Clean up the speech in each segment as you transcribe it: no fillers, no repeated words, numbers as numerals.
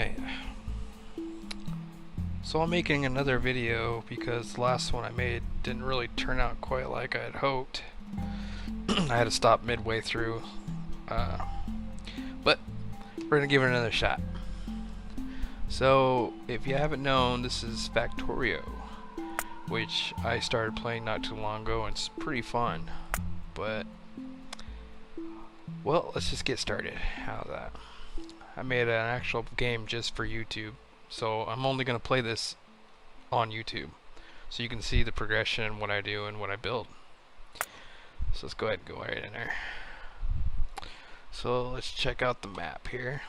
Alright, so I'm making another video because the last one I made didn't really turn out quite like I had hoped. I had to stop midway through, but we're going to give it another shot. So, if you haven't known, this is Factorio, which I started playing not too long ago, and it's pretty fun. But, well, let's just get started. How's that? I made an actual game just for YouTube, so I'm only going to play this on YouTube, so you can see the progression and what I do and what I build. So let's go ahead and go right in there. So let's check out the map here.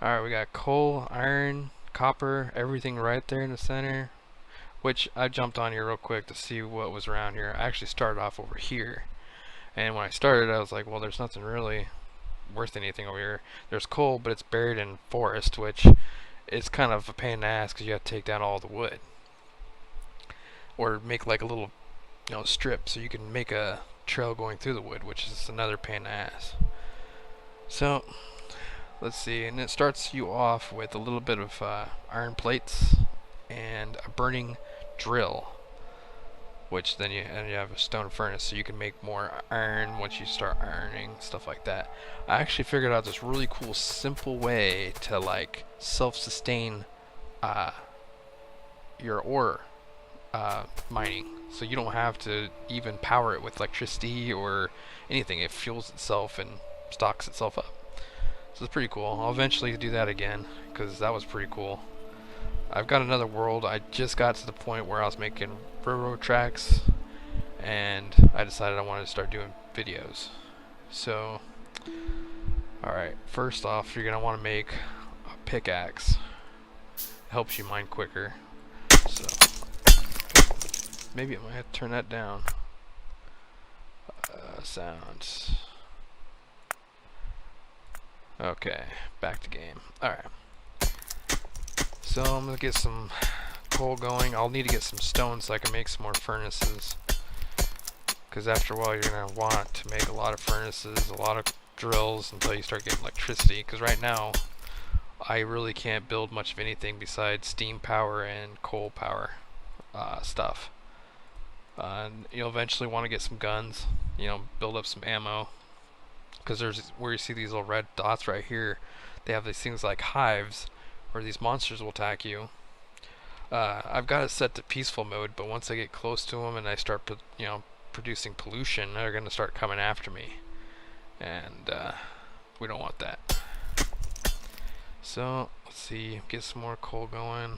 Alright, we got coal, iron, copper, everything right there in the center, which I jumped on here real quick to see what was around here. I actually started off over here, and when I started I was like, well, there's nothing really worth anything over here. There's coal, but it's buried in forest, which is kind of a pain in the ass because you have to take down all the wood, or make like a little strip so you can make a trail going through the wood, which is another pain in the ass. So let's see, and it starts you off with a little bit of iron plates and a burning drill, which then you have a stone furnace, so you can make more iron once you start ironing, stuff like that. I actually figured out this really cool, simple way to like self-sustain your ore mining, so you don't have to even power it with electricity or anything. It fuels itself and stocks itself up. So it's pretty cool. I'll eventually do that again because that was pretty cool. I've got another world. I just got to the point where I was making railroad tracks, and I decided I wanted to start doing videos. So, alright, first off, you're going to want to make a pickaxe. It helps you mine quicker. So, maybe I might have to turn that down. Sounds. Okay, back to game. Alright. So I'm going to get some coal going. I'll need to get some stone so I can make some more furnaces, because after a while you're going to want to make a lot of furnaces, a lot of drills until you start getting electricity, because right now I really can't build much of anything besides steam power and coal power stuff. And you'll eventually want to get some guns, build up some ammo, because there's where you see these little red dots right here, they have these things like hives where these monsters will attack you. I've got it set to peaceful mode, but once I get close to them and I start producing pollution, they're going to start coming after me, and we don't want that. So let's see, get some more coal going.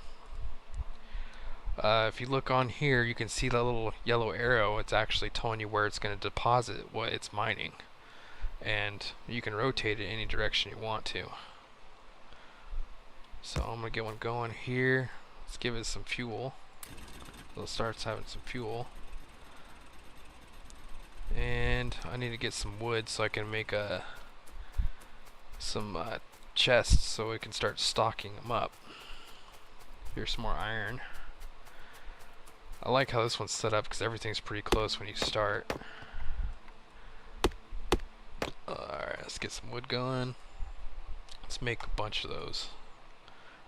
If you look on here, you can see that little yellow arrow. It's actually telling you where it's going to deposit what it's mining, and you can rotate it any direction you want to. So I'm going to get one going here. Let's give it some fuel. So it starts having some fuel. And I need to get some wood so I can make some chests so we can start stocking them up. Here's some more iron. I like how this one's set up because everything's pretty close when you start. Alright, let's get some wood going. Let's make a bunch of those.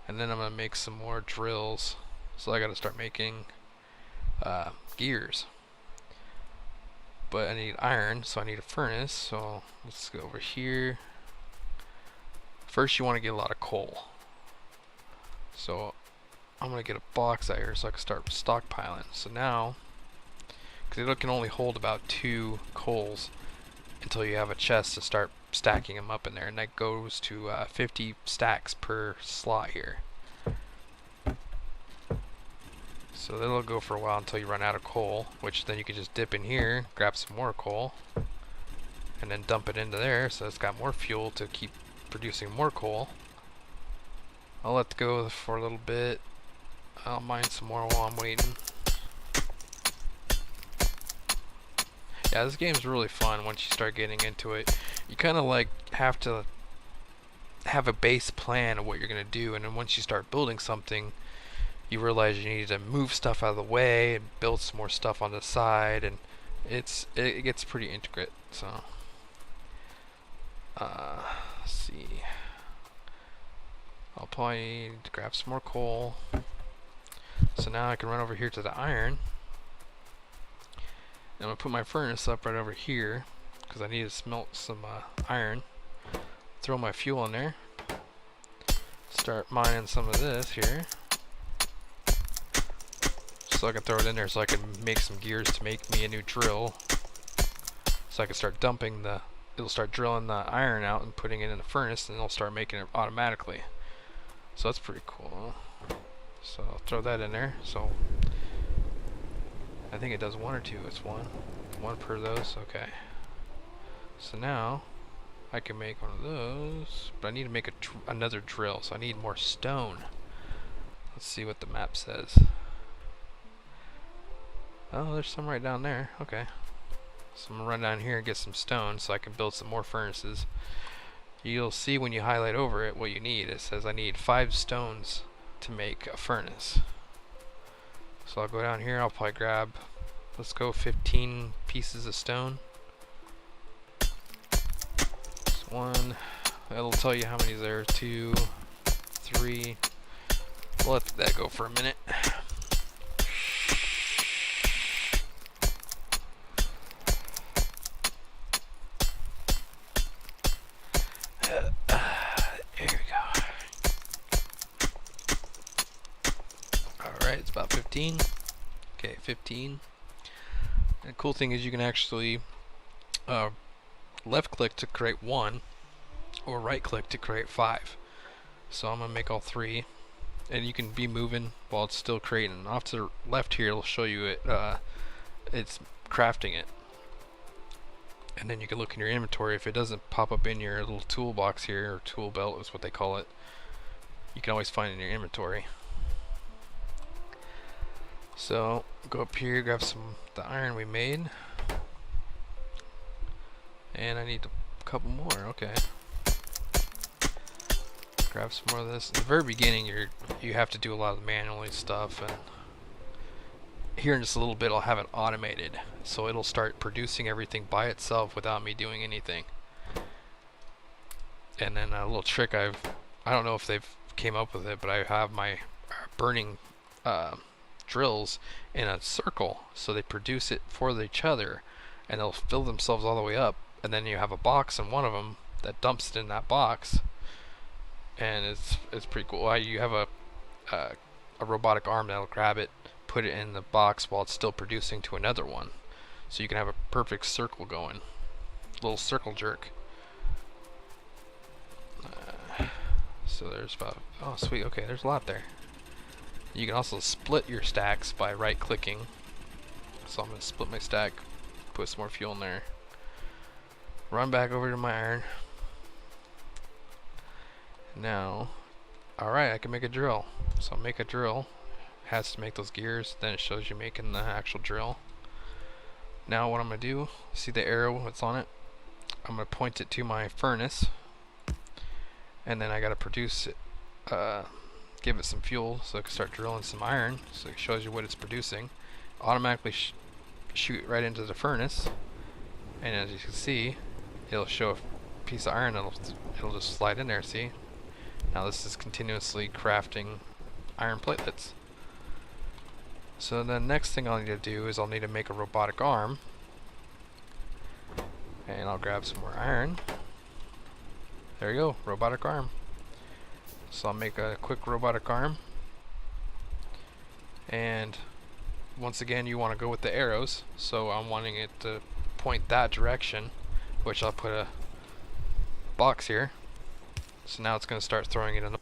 And then I'm going to make some more drills. So I got to start making gears. But I need iron, so I need a furnace. So let's go over here. First you want to get a lot of coal. So I'm going to get a box out here so I can start stockpiling. So now, because it can only hold about 2 coals until you have a chest to start stacking them up in there, and that goes to 50 stacks per slot here. So that'll go for a while until you run out of coal, which then you can just dip in here, grab some more coal, and then dump it into there, so it's got more fuel to keep producing more coal. I'll let it go for a little bit. I'll mine some more while I'm waiting. Yeah, this game's really fun once you start getting into it. You kind of like have to have a base plan of what you're going to do, and then once you start building something, you realize you need to move stuff out of the way and build some more stuff on the side, and it gets pretty intricate. So let's see. I'll probably need to grab some more coal. So now I can run over here to the iron. I'm going to put my furnace up right over here because I need to smelt some iron. Throw my fuel in there. Start mining some of this here. So I can throw it in there so I can make some gears to make me a new drill. So I can start dumping it'll start drilling the iron out and putting it in the furnace, and it'll start making it automatically. So that's pretty cool. So I'll throw that in there. So I think it does one or two. It's one. One per those. Okay. So now I can make one of those, but I need to make another drill, so I need more stone. Let's see what the map says. Oh, there's some right down there. Okay. So I'm going to run down here and get some stone so I can build some more furnaces. You'll see when you highlight over it what you need. It says I need 5 stones to make a furnace. So I'll go down here, I'll probably grab, let's go 15 pieces of stone. That's 1. It'll tell you how many there are. 2, 3. We'll let that go for a minute. It's about 15. Okay, 15. And the cool thing is you can actually left click to create 1 or right click to create 5. So I'm going to make all 3, and you can be moving while it's still creating. Off to the left here it'll show you it's crafting it, and then you can look in your inventory. If it doesn't pop up in your little toolbox here, or tool belt is what they call it, you can always find it in your inventory. So go up here, grab the iron we made, and I need a couple more. Okay, grab some more of this. In the very beginning, you have to do a lot of the manually stuff, and here in just a little bit I'll have it automated, so it'll start producing everything by itself without me doing anything. And then a little trick I don't know if they've came up with it, but I have my burning drills in a circle, so they produce it for each other, and they'll fill themselves all the way up, and then you have a box in one of them that dumps it in that box, and it's pretty cool. You have a robotic arm that'll grab it, put it in the box while it's still producing to another one, so you can have a perfect circle going, little circle jerk. So there's about, oh sweet, okay, there's a lot there. You can also split your stacks by right clicking. So I'm going to split my stack, put some more fuel in there, run back over to my iron. Now, alright, I can make a drill. So I'll make a drill. It has to make those gears, then it shows you making the actual drill. Now what I'm going to do, see the arrow that's on it? I'm going to point it to my furnace, and then I got to produce it, give it some fuel so it can start drilling some iron, so it shows you what it's producing. Automatically shoot right into the furnace, and as you can see, it'll show a piece of iron it'll just slide in there. See, now this is continuously crafting iron platelets. So the next thing I'll need to do is I'll need to make a robotic arm, and I'll grab some more iron. There you go, robotic arm. So I'll make a quick robotic arm, and once again you want to go with the arrows, so I'm wanting it to point that direction, which I'll put a box here. So now it's going to start throwing it in the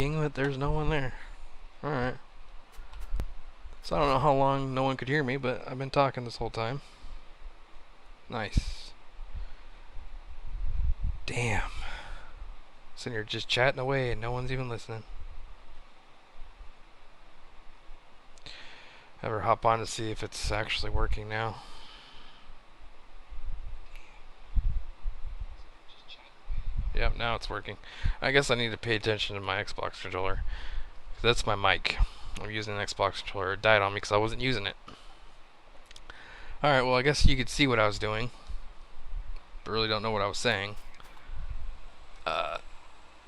But there's no one there. Alright. So I don't know how long no one could hear me, but I've been talking this whole time. Nice. Damn. Sitting here just chatting away and no one's even listening. Ever hop on to see if it's actually working now? Yep, now it's working. I guess I need to pay attention to my Xbox controller. That's my mic. I'm using an Xbox controller. It died on me because I wasn't using it. Alright, well I guess you could see what I was doing. But really don't know what I was saying.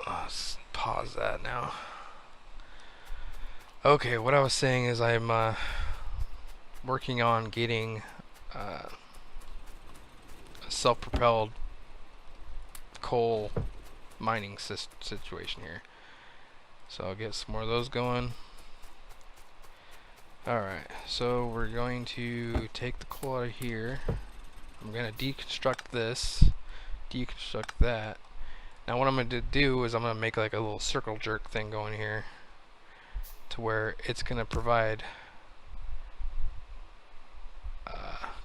Let's pause that now. Okay, what I was saying is I'm working on getting a self-propelled coal mining situation here. So I'll get some more of those going. Alright, so we're going to take the coal out of here. I'm going to deconstruct this, deconstruct that. Now what I'm going to do is I'm going to make like a little circle jerk thing going here to where it's going to provide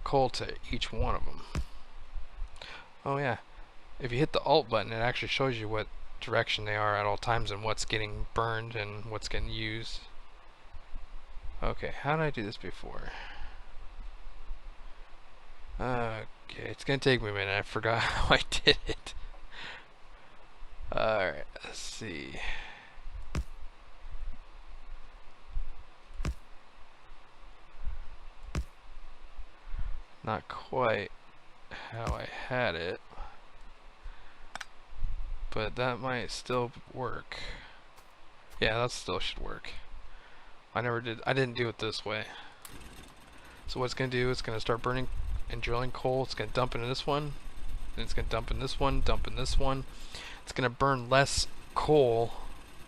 coal to each one of them. Oh yeah, if you hit the Alt button, it actually shows you what direction they are at all times and what's getting burned and what's getting used. Okay, how did I do this before? Okay, it's gonna take me a minute. I forgot how I did it. Alright, let's see. Not quite how I had it, but that might still work. Yeah, that still should work. I didn't do it this way. So what it's gonna do, it's gonna start burning and drilling coal. It's gonna dump into this one, and it's gonna dump in this one, dump in this one. It's gonna burn less coal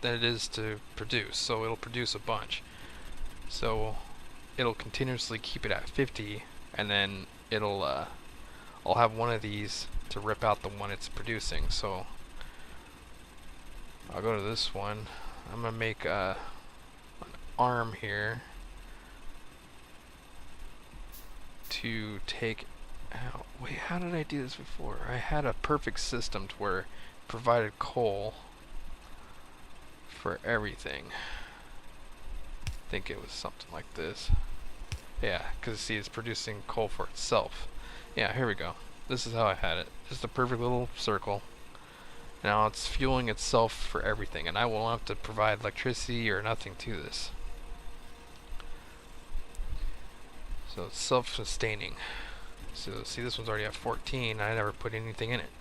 than it is to produce, so it'll produce a bunch. So it'll continuously keep it at 50, and then it'll I'll have one of these to rip out the one it's producing. So I'll go to this one. I'm gonna make an arm here to take out. Wait, how did I do this before? I had a perfect system to where it provided coal for everything. I think it was something like this. Yeah, because see, it's producing coal for itself. Yeah, here we go. This is how I had it. Just a perfect little circle. Now it's fueling itself for everything, and I won't have to provide electricity or nothing to this. So it's self-sustaining. So see, this one's already at 14. I never put anything in it.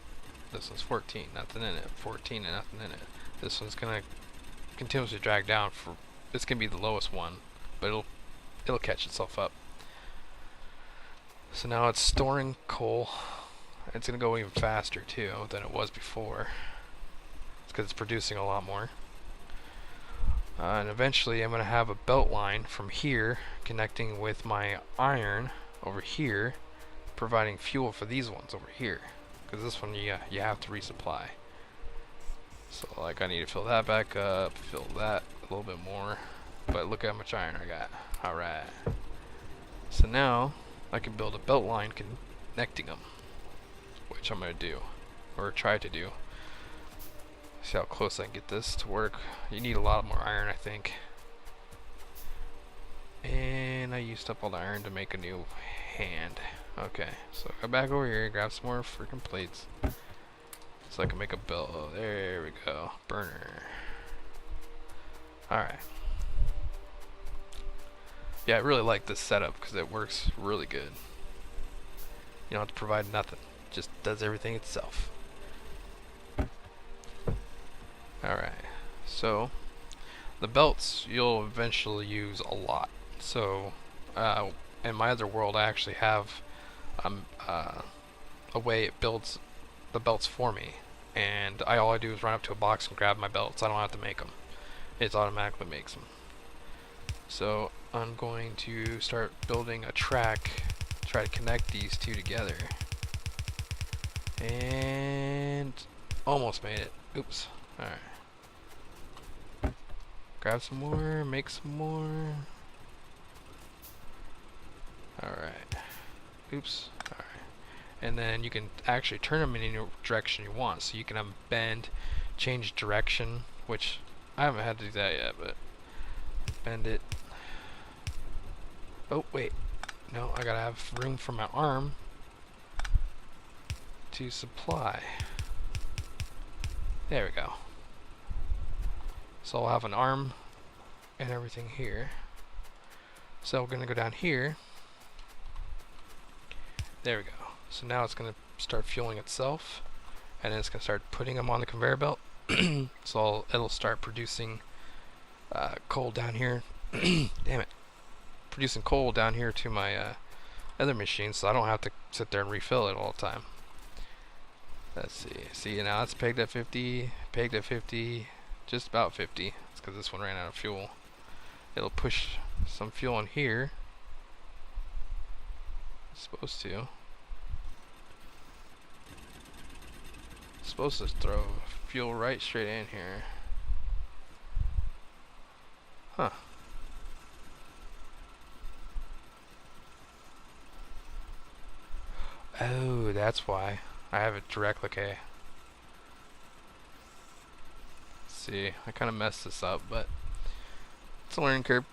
This one's 14, nothing in it. 14 and nothing in it. This one's gonna continuously drag down for. It's gonna be the lowest one, but it'll catch itself up. So now it's storing coal. It's gonna go even faster too than it was before. It's because it's producing a lot more. And eventually I'm gonna have a belt line from here connecting with my iron over here, providing fuel for these ones over here. Because this one you have to resupply. So like I need to fill that back up, fill that a little bit more. But look how much iron I got. Alright. So now I can build a belt line connecting them, which I'm going to do, or try to do. See how close I can get this to work. You need a lot more iron, I think. And I used up all the iron to make a new hand. Okay, so go back over here, grab some more freaking plates, so I can make a belt. Oh, there we go. Burner. Alright. Yeah, I really like this setup because it works really good. You don't have to provide nothing. It just does everything itself. Alright, so the belts you'll eventually use a lot. So in my other world I actually have a way it builds the belts for me, and all I do is run up to a box and grab my belts. I don't have to make them. It automatically makes them. So I'm going to start building a track, try to connect these two together. And almost made it. Oops. Alright. Grab some more, make some more. Alright. Oops. Alright. And then you can actually turn them in any direction you want. So you can have them bend, change direction, which I haven't had to do that yet, but bend it. Oh, wait. No, I gotta have room for my arm to supply. There we go. So I'll have an arm and everything here. So we're gonna go down here. There we go. So now it's gonna start fueling itself, and then it's gonna start putting them on the conveyor belt. So it'll start producing coal down here. Damn it. Producing coal down here to my other machine, so I don't have to sit there and refill it all the time. Let's see. See, now it's pegged at 50, pegged at 50, just about 50. It's because this one ran out of fuel. It'll push some fuel in here. It's supposed to. It's supposed to throw fuel right straight in here. Huh. Oh, that's why. I have it direct, okay. Let's see, I kind of messed this up, but it's a learning curve.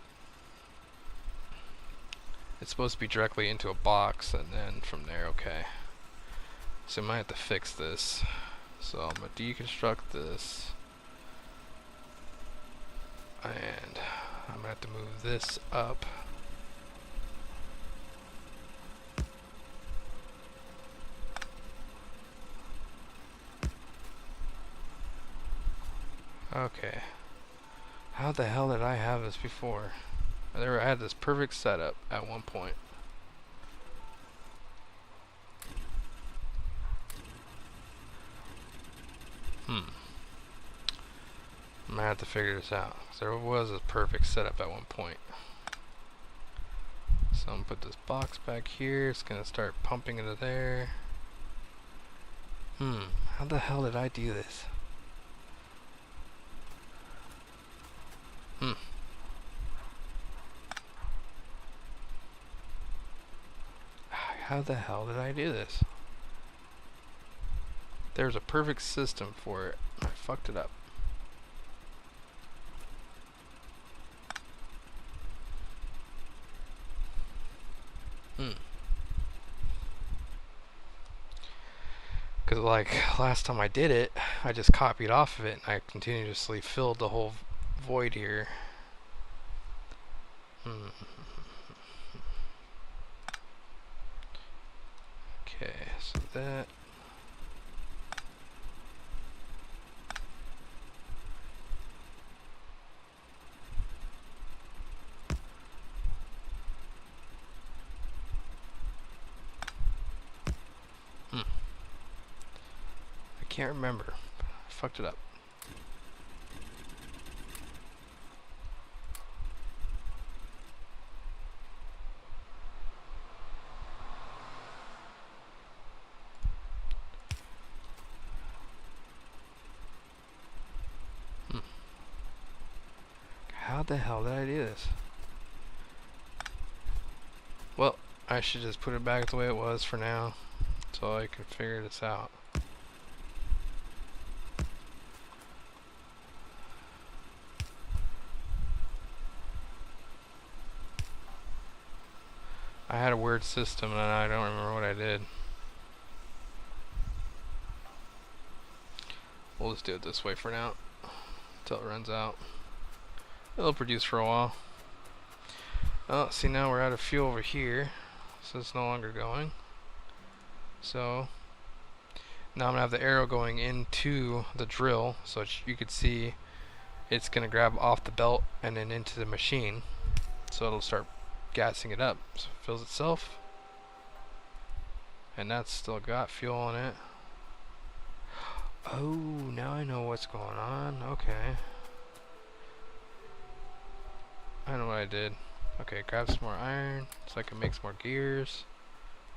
It's supposed to be directly into a box, and then from there, okay. So I might have to fix this. So I'm going to deconstruct this. And I'm going to have to move this up. Okay. How the hell did I have this before? I had this perfect setup at one point. I'm gonna have to figure this out. There was a perfect setup at one point. So I'm gonna put this box back here. It's gonna start pumping into there. How the hell did I do this? How the hell did I do this? There's a perfect system for it. I fucked it up. Because like last time I did it, I just copied off of it and I continuously filled the whole void here. Okay, so that. I can't remember. I fucked it up. How the hell did I do this? Well, I should just put it back the way it was for now, so I can figure this out. I had a weird system and I don't remember what I did. We'll just do it this way for now, until it runs out. It'll produce for a while. Oh, see, now we're out of fuel over here, so it's no longer going. So now I'm gonna have the arrow going into the drill, so you could see it's gonna grab off the belt and then into the machine. So it'll start gassing it up. So it fills itself, and that's still got fuel in it. Oh, now I know what's going on. Okay. I know what I did. Okay, grab some more iron so I can make some more gears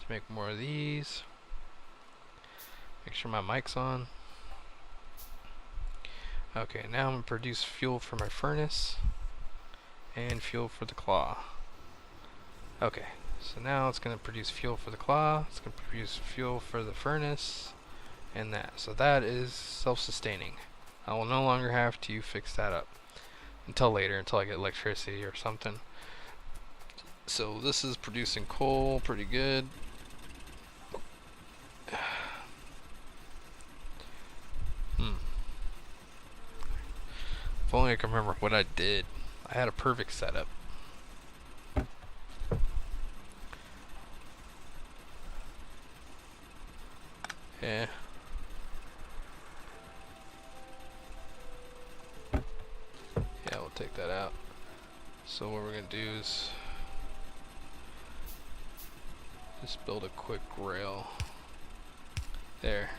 to make more of these. Make sure my mic's on. Okay, now I'm gonna produce fuel for my furnace and fuel for the claw. Okay, so now it's gonna produce fuel for the claw, it's gonna produce fuel for the furnace, and that. So that is self-sustaining. I will no longer have to fix that up until later, until I get electricity or something. So this is producing coal pretty good. If only I can remember what I did. I had a perfect setup. Yeah. Yeah, we'll take that out. So what we're gonna do is just build a quick rail. There.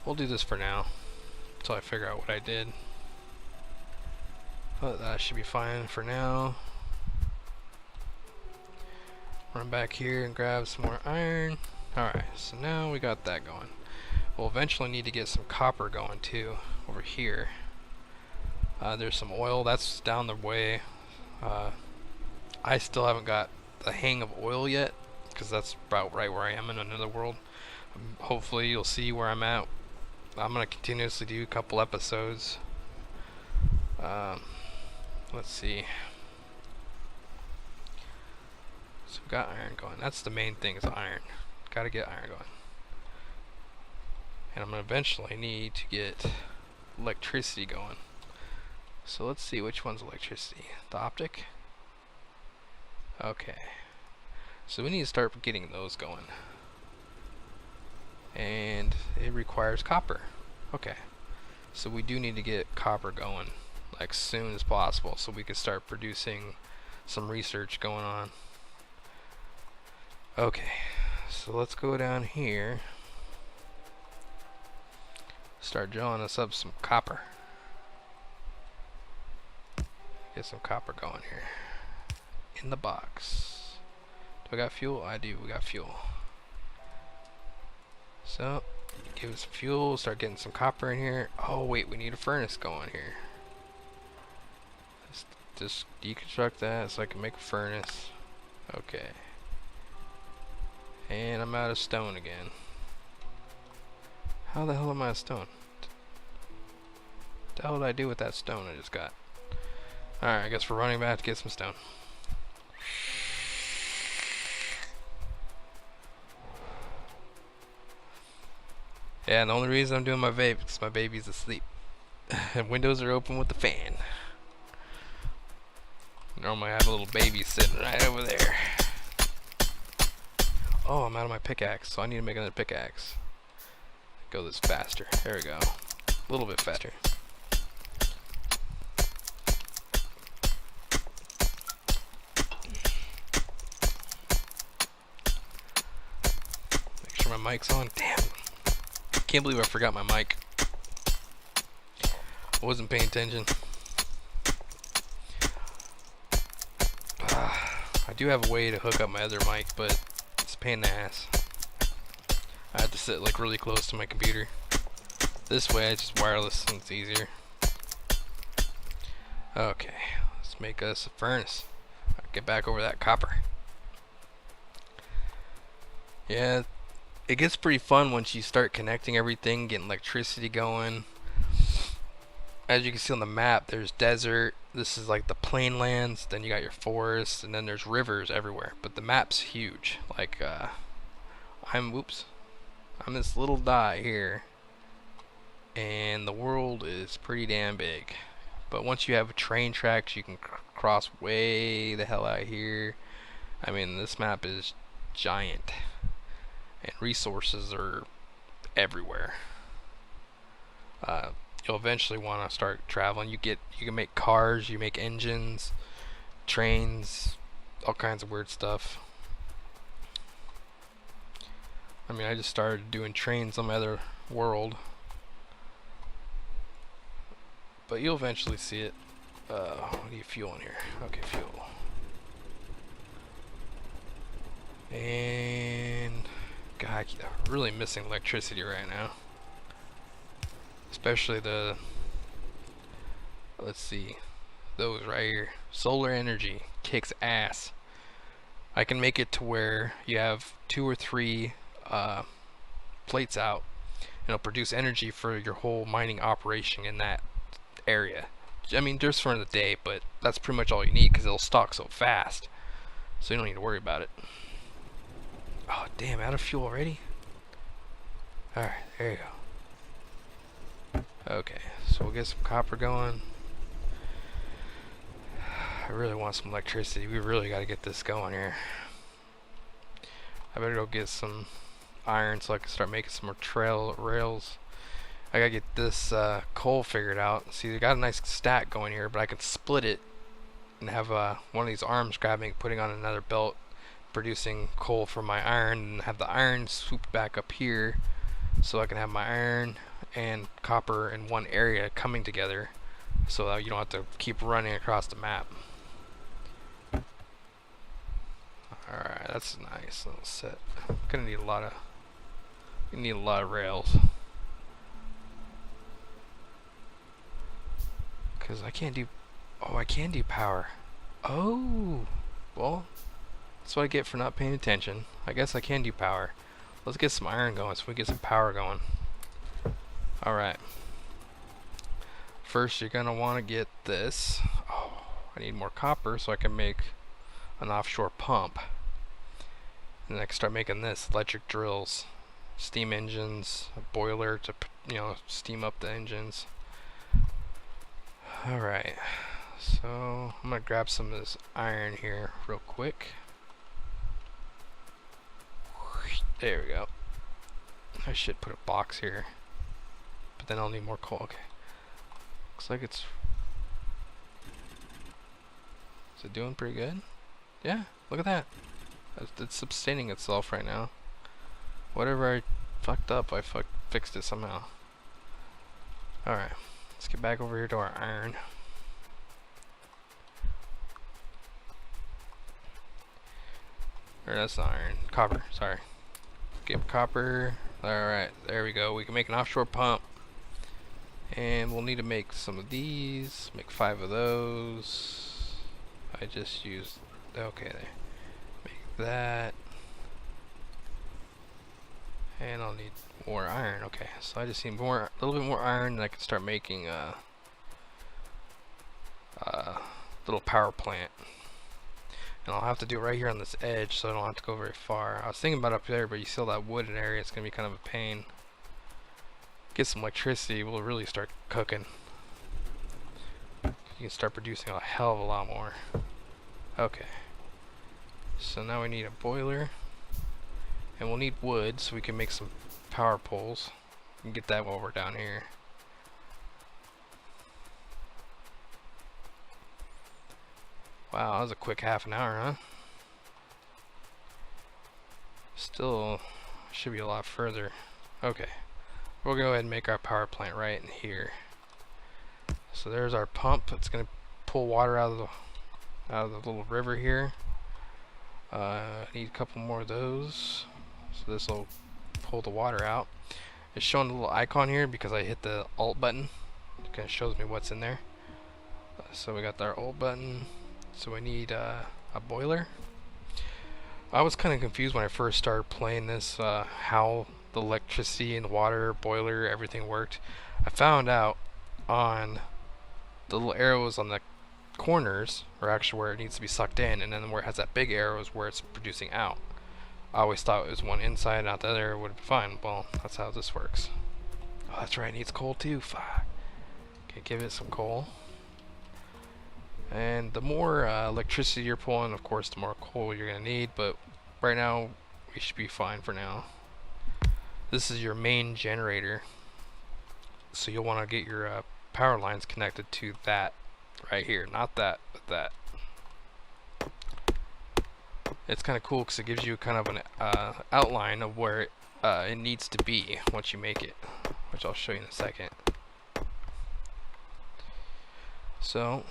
We'll do this for now until I figure out what I did. But that should be fine for now. Run back here and grab some more iron. Alright, so now we got that going. We'll eventually need to get some copper going too over here. There's some oil that's down the way. I still haven't got the hang of oil yet because that's about right where I am in another world. Hopefully you'll see where I'm at. I'm going to continuously do a couple episodes. Let's see. So we've got iron going. That's the main thing, is iron. Gotta get iron going. And I'm gonna eventually need to get electricity going. So let's see which one's electricity. The optic? Okay. So we need to start getting those going. And it requires copper. Okay. So we do need to get copper going like soon as possible so we can start producing some research going on. Okay, so let's go down here, start drilling us up some copper. Get some copper going here in the box. Do I got fuel? I do. We got fuel. So give us some fuel, start getting some copper in here. Oh wait, we need a furnace going here. Just deconstruct that so I can make a furnace. Okay. And I'm out of stone again. How the hell am I out of stone? What the hell did I do with that stone I just got? Alright, I guess we're running back to get some stone. Yeah, and the only reason I'm doing my vape is because my baby's asleep. And windows are open with the fan. Normally I have a little baby sitting right over there. Oh, I'm out of my pickaxe, so I need to make another pickaxe. Go this faster. There we go. A little bit faster. Make sure my mic's on. Damn. Can't believe I forgot my mic. I wasn't paying attention. I do have a way to hook up my other mic, but it's a pain in the ass. I have to sit like really close to my computer. This way it's just wireless and it's easier. Okay, let's make us a furnace. Get back over that copper. Yeah, it gets pretty fun once you start connecting everything, getting electricity going. As you can see on the map, there's desert. This is like the plain lands. Then you got your forests, and then there's rivers everywhere. But the map's huge. Like I'm this little dot here, and the world is pretty damn big. But once you have train tracks, you can cross way the hell out here. I mean, this map is giant, and resources are everywhere. You'll eventually want to start traveling. You can make cars, you make engines, trains, all kinds of weird stuff. I mean, I just started doing trains on my other world, but you'll eventually see it. What do you fuel in here? Okay, fuel. And God, I'm really missing electricity right now. Especially the Let's see. Those right here. Solar energy kicks ass. I can make it to where you have 2 or 3 plates out. It'll produce energy for your whole mining operation in that area. I mean, just for the day, but that's pretty much all you need because it'll stock so fast. So you don't need to worry about it. Oh, damn, out of fuel already? Alright, there you go. Okay, so we'll get some copper going. I really want some electricity. We really got to get this going here. I better go get some iron so I can start making some more rails. I gotta get this coal figured out. See, they got a nice stack going here, but I can split it and have one of these arms grabbing, putting on another belt, producing coal for my iron, and have the iron swooped back up here so I can have my iron and copper in one area coming together so that you don't have to keep running across the map. Alright, that's a nice little set. Gonna need a lot of rails. Cause I can't do I can do power. Oh, well, that's what I get for not paying attention. I guess I can do power. Let's get some iron going so we get some power going. Alright. First you're gonna want to get this. Oh, I need more copper so I can make an offshore pump. And I can start making this, electric drills, steam engines, a boiler to, steam up the engines. Alright, so I'm gonna grab some of this iron here real quick. There we go. I should put a box here, but then I'll need more coal. Okay, looks like is it doing pretty good? Yeah, look at that. It's sustaining itself right now. Whatever I fucked up, I fixed it somehow. Alright, let's get back over here to our iron. Or that's not iron, copper, sorry. Get copper. Alright, there we go. We can make an offshore pump. And we'll need to make some of these. Make 5 of those. I just used, okay, there. Make that. And I'll need more iron. Okay, so I just need a little bit more iron, and I can start making a little power plant. And I'll have to do it right here on this edge, so I don't have to go very far. I was thinking about up there, but you see all that wooded area, it's gonna be kind of a pain. Get some electricity, we'll really start cooking. You can start producing a hell of a lot more. Okay. So now we need a boiler. And we'll need wood so we can make some power poles. We can get that while we're down here. Wow, that was a quick half an hour, huh? Still should be a lot further. Okay, we'll go ahead and make our power plant right in here. So there's our pump. It's gonna pull water out of the little river here. I need a couple more of those. So this will pull the water out. It's showing a little icon here because I hit the Alt button. It kind of shows me what's in there. So we got our Alt button. So we need a boiler. I was kind of confused when I first started playing this, how the electricity and the water, boiler, everything worked. I found out on the little arrows on the corners, or actually where it needs to be sucked in, and then where it has that big arrow is where it's producing out. I always thought it was one inside, not the other, would be fine. Well, that's how this works. Oh, that's right, it needs coal too. Fuck. Okay, give it some coal. And the more electricity you're pulling, of course, the more coal you're going to need, but right now, we should be fine for now. This is your main generator, so you'll want to get your power lines connected to that right here. Not that, but that. It's kind of cool because it gives you kind of an outline of where it needs to be once you make it, which I'll show you in a second. So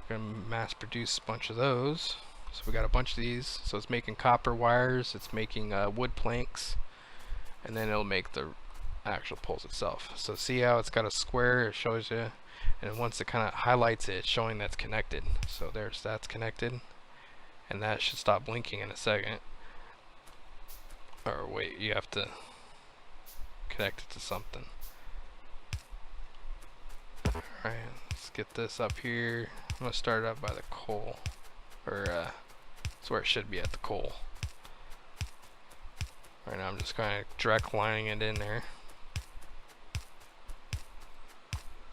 we're gonna mass produce a bunch of those. So we got a bunch of these. So it's making copper wires, it's making wood planks, and then it'll make the actual poles itself. So see how it's got a square? It shows you. And once it kind of highlights it, it's showing that's connected. So that's connected, and that should stop blinking in a second. Or wait, you have to connect it to something. Alright, let's get this up here. I'm gonna start up by the coal, or that's where it should be, at the coal. Right now I'm just kind of direct lining it in there.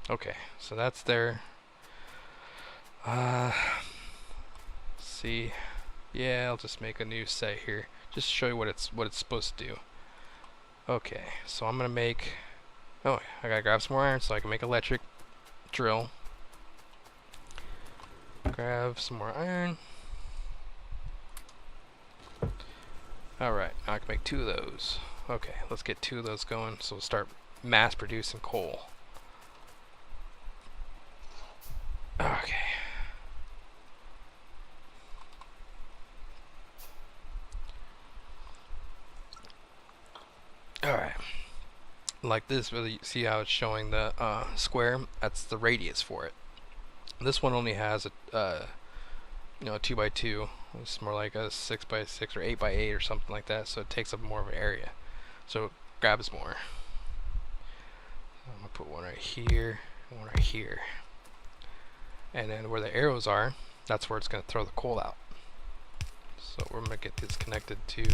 Okay, so that's there. See, yeah, I'll just make a new set here, just to show you what it's supposed to do. Okay, so I'm gonna make. Oh, I gotta grab some more iron so I can make electric drill. Grab some more iron. Alright, now I can make 2 of those. Okay, let's get 2 of those going, so we'll start mass producing coal. Okay. Alright. Like this, really, you see how it's showing the square? That's the radius for it. This one only has a 2x2. It's more like a 6x6 or 8x8 or something like that, so it takes up more of an area. So it grabs more. I'm gonna put one right here, and one right here. And then where the arrows are, that's where it's gonna throw the coal out. So we're gonna get this connected to,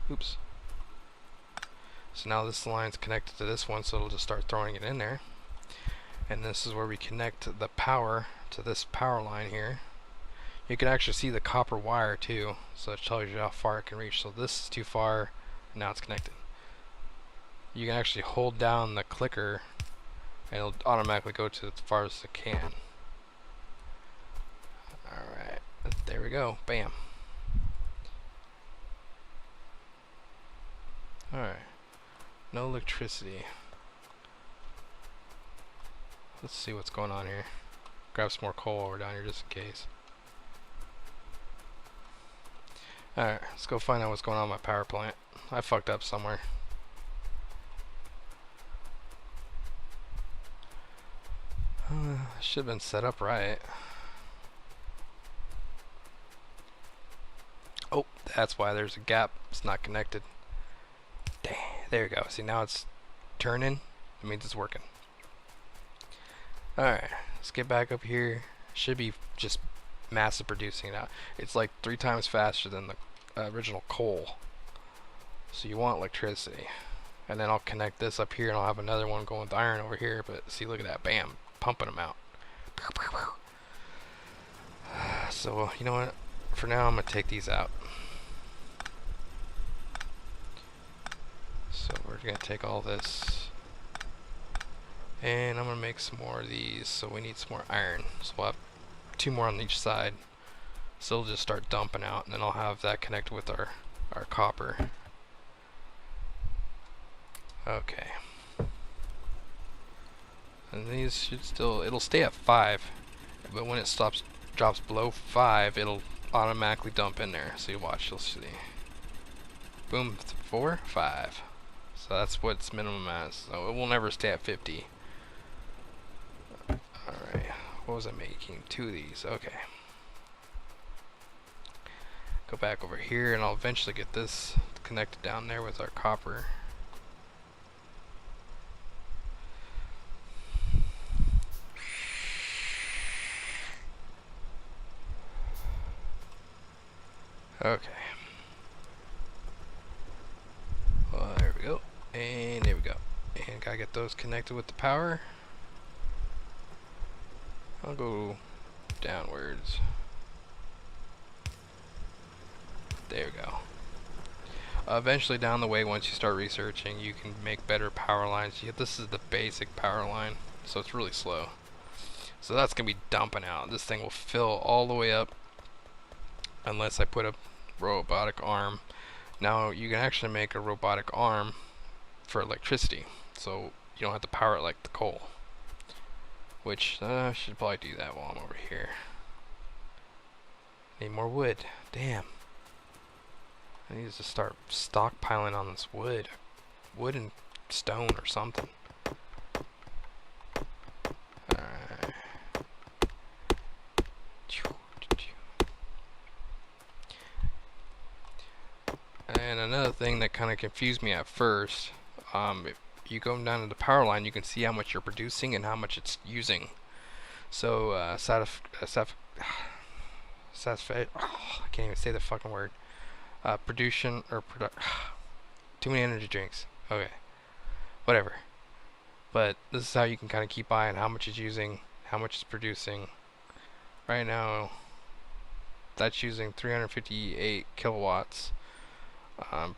oops. So now this line's connected to this one, so it'll just start throwing it in there. And this is where we connect the power to this power line here. You can actually see the copper wire too, so it tells you how far it can reach. So this is too far, and now it's connected. You can actually hold down the clicker, and it'll automatically go to as far as it can. Alright, there we go, bam. Alright, no electricity. Let's see what's going on here. Grab some more coal over down here just in case. Alright, let's go find out what's going on with my power plant. I fucked up somewhere. Should have been set up right. Oh, that's why there's a gap. It's not connected. Dang, there you go. See, now it's turning. It means it's working. Alright, let's get back up here. Should be just massive producing now. It's like 3 times faster than the original coal. So you want electricity. And then I'll connect this up here, and I'll have another one going with iron over here. But see, look at that, bam, pumping them out. So you know what? For now, I'm gonna take these out. So we're gonna take all this, and I'm gonna make some more of these. So we need some more iron. So we'll have 2 more on each side. So it'll just start dumping out, and then I'll have that connected with our copper. Okay. And these should still, it'll stay at 5, but when it drops below 5, it'll automatically dump in there. So you watch, you'll see. Boom, 4, 5. So that's what its minimum is. So it will never stay at 50. Alright, what was I making? 2 of these, okay. Go back over here, and I'll eventually get this connected down there with our copper. Okay. Well, there we go. And there we go. And gotta get those connected with the power. I'll go downwards. There we go. Eventually down the way, once you start researching, you can make better power lines. This is the basic power line, so it's really slow. So that's gonna be dumping out. This thing will fill all the way up unless I put a robotic arm. Now you can actually make a robotic arm for electricity, so you don't have to power it like the coal. Which I should probably do that while I'm over here. Need more wood. Damn. I need to start stockpiling on this wood. Wood and stone or something. Alright. And another thing that kind of confused me at first, if you go down to the power line, you can see how much you're producing and how much it's using. So, I can't even say the fucking word. Production or too many energy drinks. Okay, whatever. But this is how you can kind of keep eye on how much it's using, how much it's producing. Right now, that's using 358 kilowatts.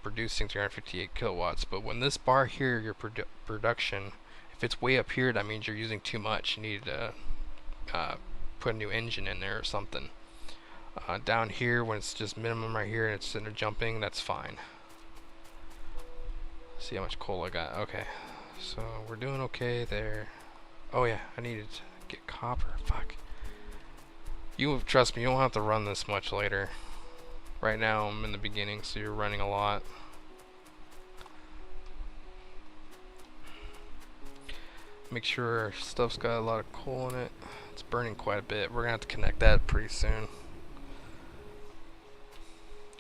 Producing 358 kilowatts. But when this bar here, your production, if it's way up here, that means you're using too much. You need to put a new engine in there or something. Down here, when it's just minimum right here and it's sitting there jumping, that's fine. See how much coal I got. Okay, so we're doing okay there. Oh yeah, I needed to get copper. Fuck. You trust me, you don't have to run this much later. Right now I'm in the beginning, so you're running a lot. Make sure our stuff's got a lot of coal in it. It's burning quite a bit. We're gonna have to connect that pretty soon.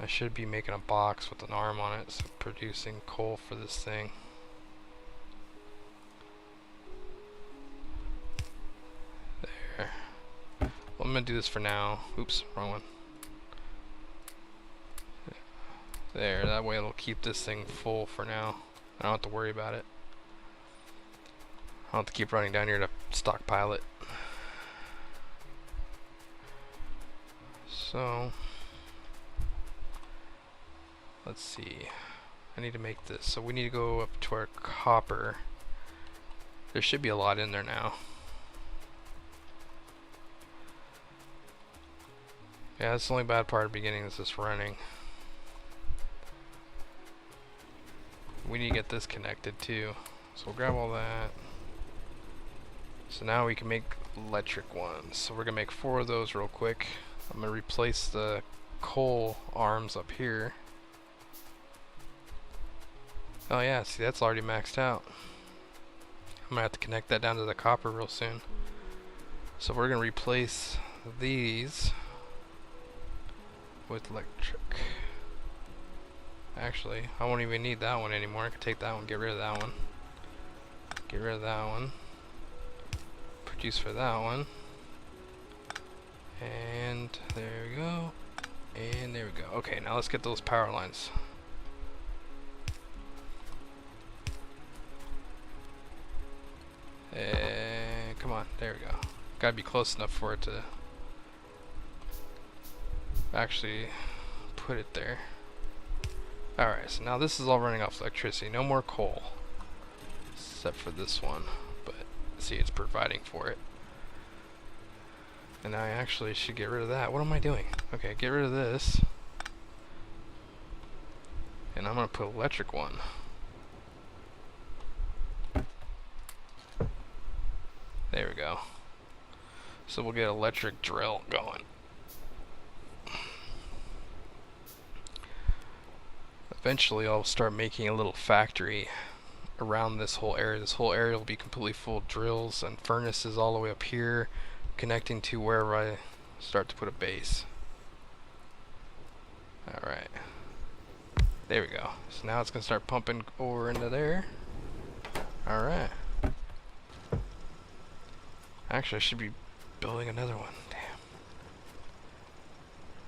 I should be making a box with an arm on it, so producing coal for this thing. There. Well, I'm gonna do this for now. Oops, wrong one. There, that way it'll keep this thing full for now. I don't have to worry about it. I don't have to keep running down here to stockpile it. So, let's see. I need to make this. So we need to go up to our copper. There should be a lot in there now. Yeah, that's the only bad part of the beginning is this running. We need to get this connected too. So we'll grab all that. So now we can make electric ones. So we're gonna make 4 of those real quick. I'm gonna replace the coal arms up here. Oh yeah, see that's already maxed out. I'm gonna have to connect that down to the copper real soon. So we're gonna replace these with electric. Actually, I won't even need that one anymore. I can take that one, get rid of that one. Get rid of that one. Produce for that one. And there we go. And there we go. Okay, now let's get those power lines. Come on, there we go. Gotta be close enough for it to actually put it there. Alright, so now this is all running off electricity. No more coal. Except for this one. But see, it's providing for it. And I actually should get rid of that. What am I doing? Okay, get rid of this. And I'm going to put electric one. There we go. So we'll get electric drill going. Eventually I'll start making a little factory around this whole area. This whole area will be completely full of drills and furnaces all the way up here, connecting to wherever I start to put a base. Alright. There we go. So now it's going to start pumping over into there. Alright. Actually, I should be building another one. Damn.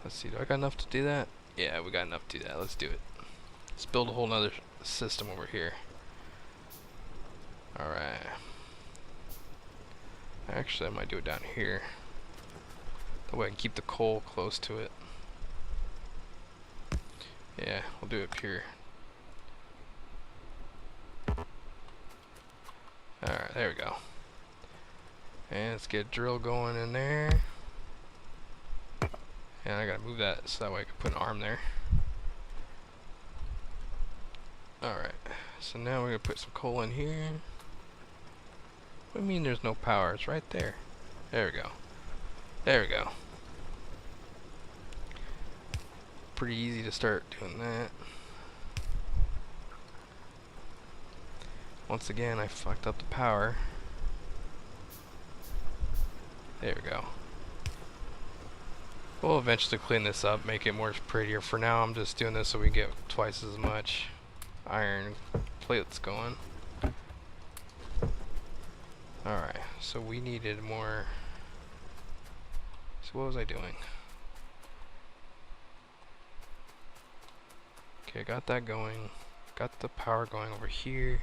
Let's see, do I got enough to do that? Yeah, we got enough to do that. Let's do it. Let's build a whole nother system over here. Alright. Actually, I might do it down here. That way I can keep the coal close to it. Yeah, we'll do it up here. Alright, there we go. And let's get a drill going in there. And I gotta move that so that way I can put an arm there. Alright, so now we're gonna put some coal in here. What do you mean there's no power? It's right there. There we go. There we go. Pretty easy to start doing that. Once again, I fucked up the power. There we go. We'll eventually clean this up, make it more prettier. For now, I'm just doing this so we get twice as much iron plates going. Alright, so we needed more. So what was I doing? Okay, got that going. Got the power going over here.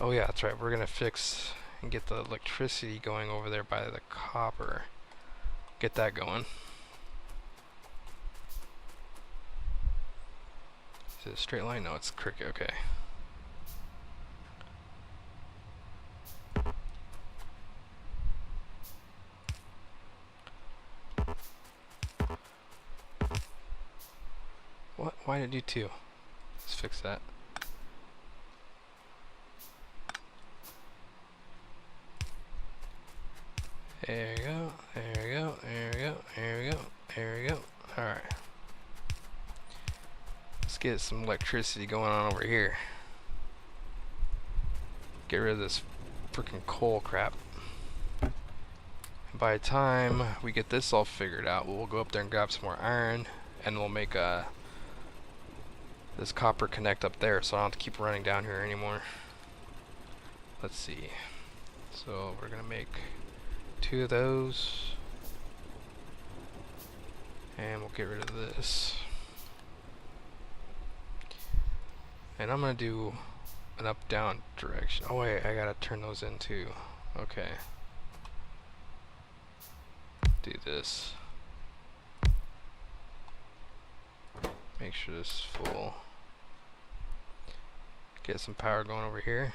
Oh yeah, that's right. We're gonna fix and get the electricity going over there by the copper. Get that going. Is it a straight line? No, it's crooked. Okay. What? Why did you two? Let's fix that. There we go. There we go. There we go. There we go. There we go. Alright. Let's get some electricity going on over here. Get rid of this freaking coal crap. And by the time we get this all figured out, we'll go up there and grab some more iron, and we'll make this copper connect up there, so I don't have to keep running down here anymore. Let's see. So we're gonna make 2 of those, and we'll get rid of this. And I'm gonna do an up-down direction. Oh wait, I gotta turn those in too. Okay. Do this. Make sure this is full. Get some power going over here.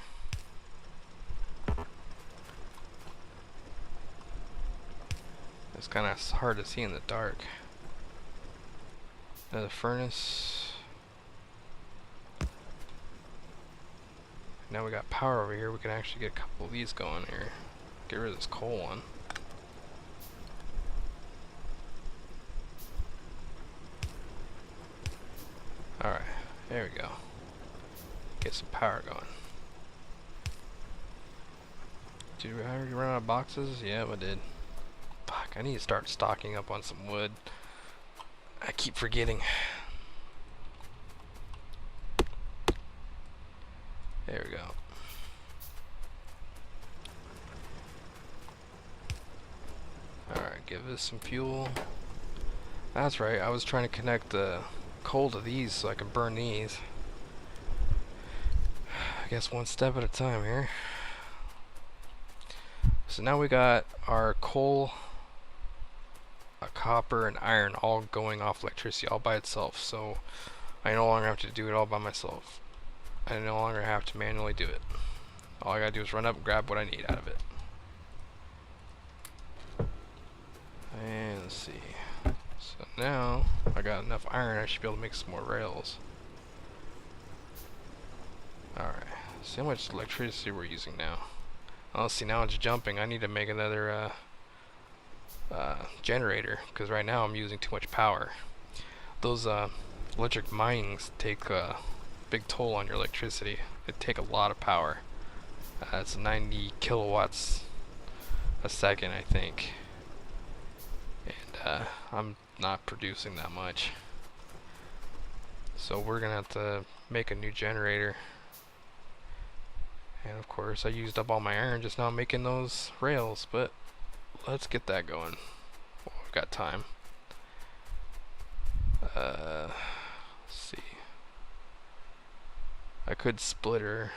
It's kind of hard to see in the dark. Another furnace. Now we got power over here. We can actually get a couple of these going here. Get rid of this coal one. Alright, there we go. Get some power going. Did we already run out of boxes? Yeah, we did. Fuck, I need to start stocking up on some wood. I keep forgetting. There we go. Alright, give this some fuel. That's right, I was trying to connect the coal to these so I can burn these. I guess one step at a time here. So now we got our coal, copper, and iron all going off electricity all by itself. So I no longer have to do it all by myself. I no longer have to manually do it. All I gotta do is run up and grab what I need out of it. And let's see. So now I got enough iron, I should be able to make some more rails. Alright, see how much electricity we're using now. Oh, see, now it's jumping. I need to make another generator, because right now I'm using too much power. Those electric minings take a big toll on your electricity. They take a lot of power. It's 90 kilowatts a second, I think. And I'm not producing that much. So we're gonna have to make a new generator. And of course I used up all my iron just now making those rails, but let's get that going. Well, we've got time. Let's see. I could split her.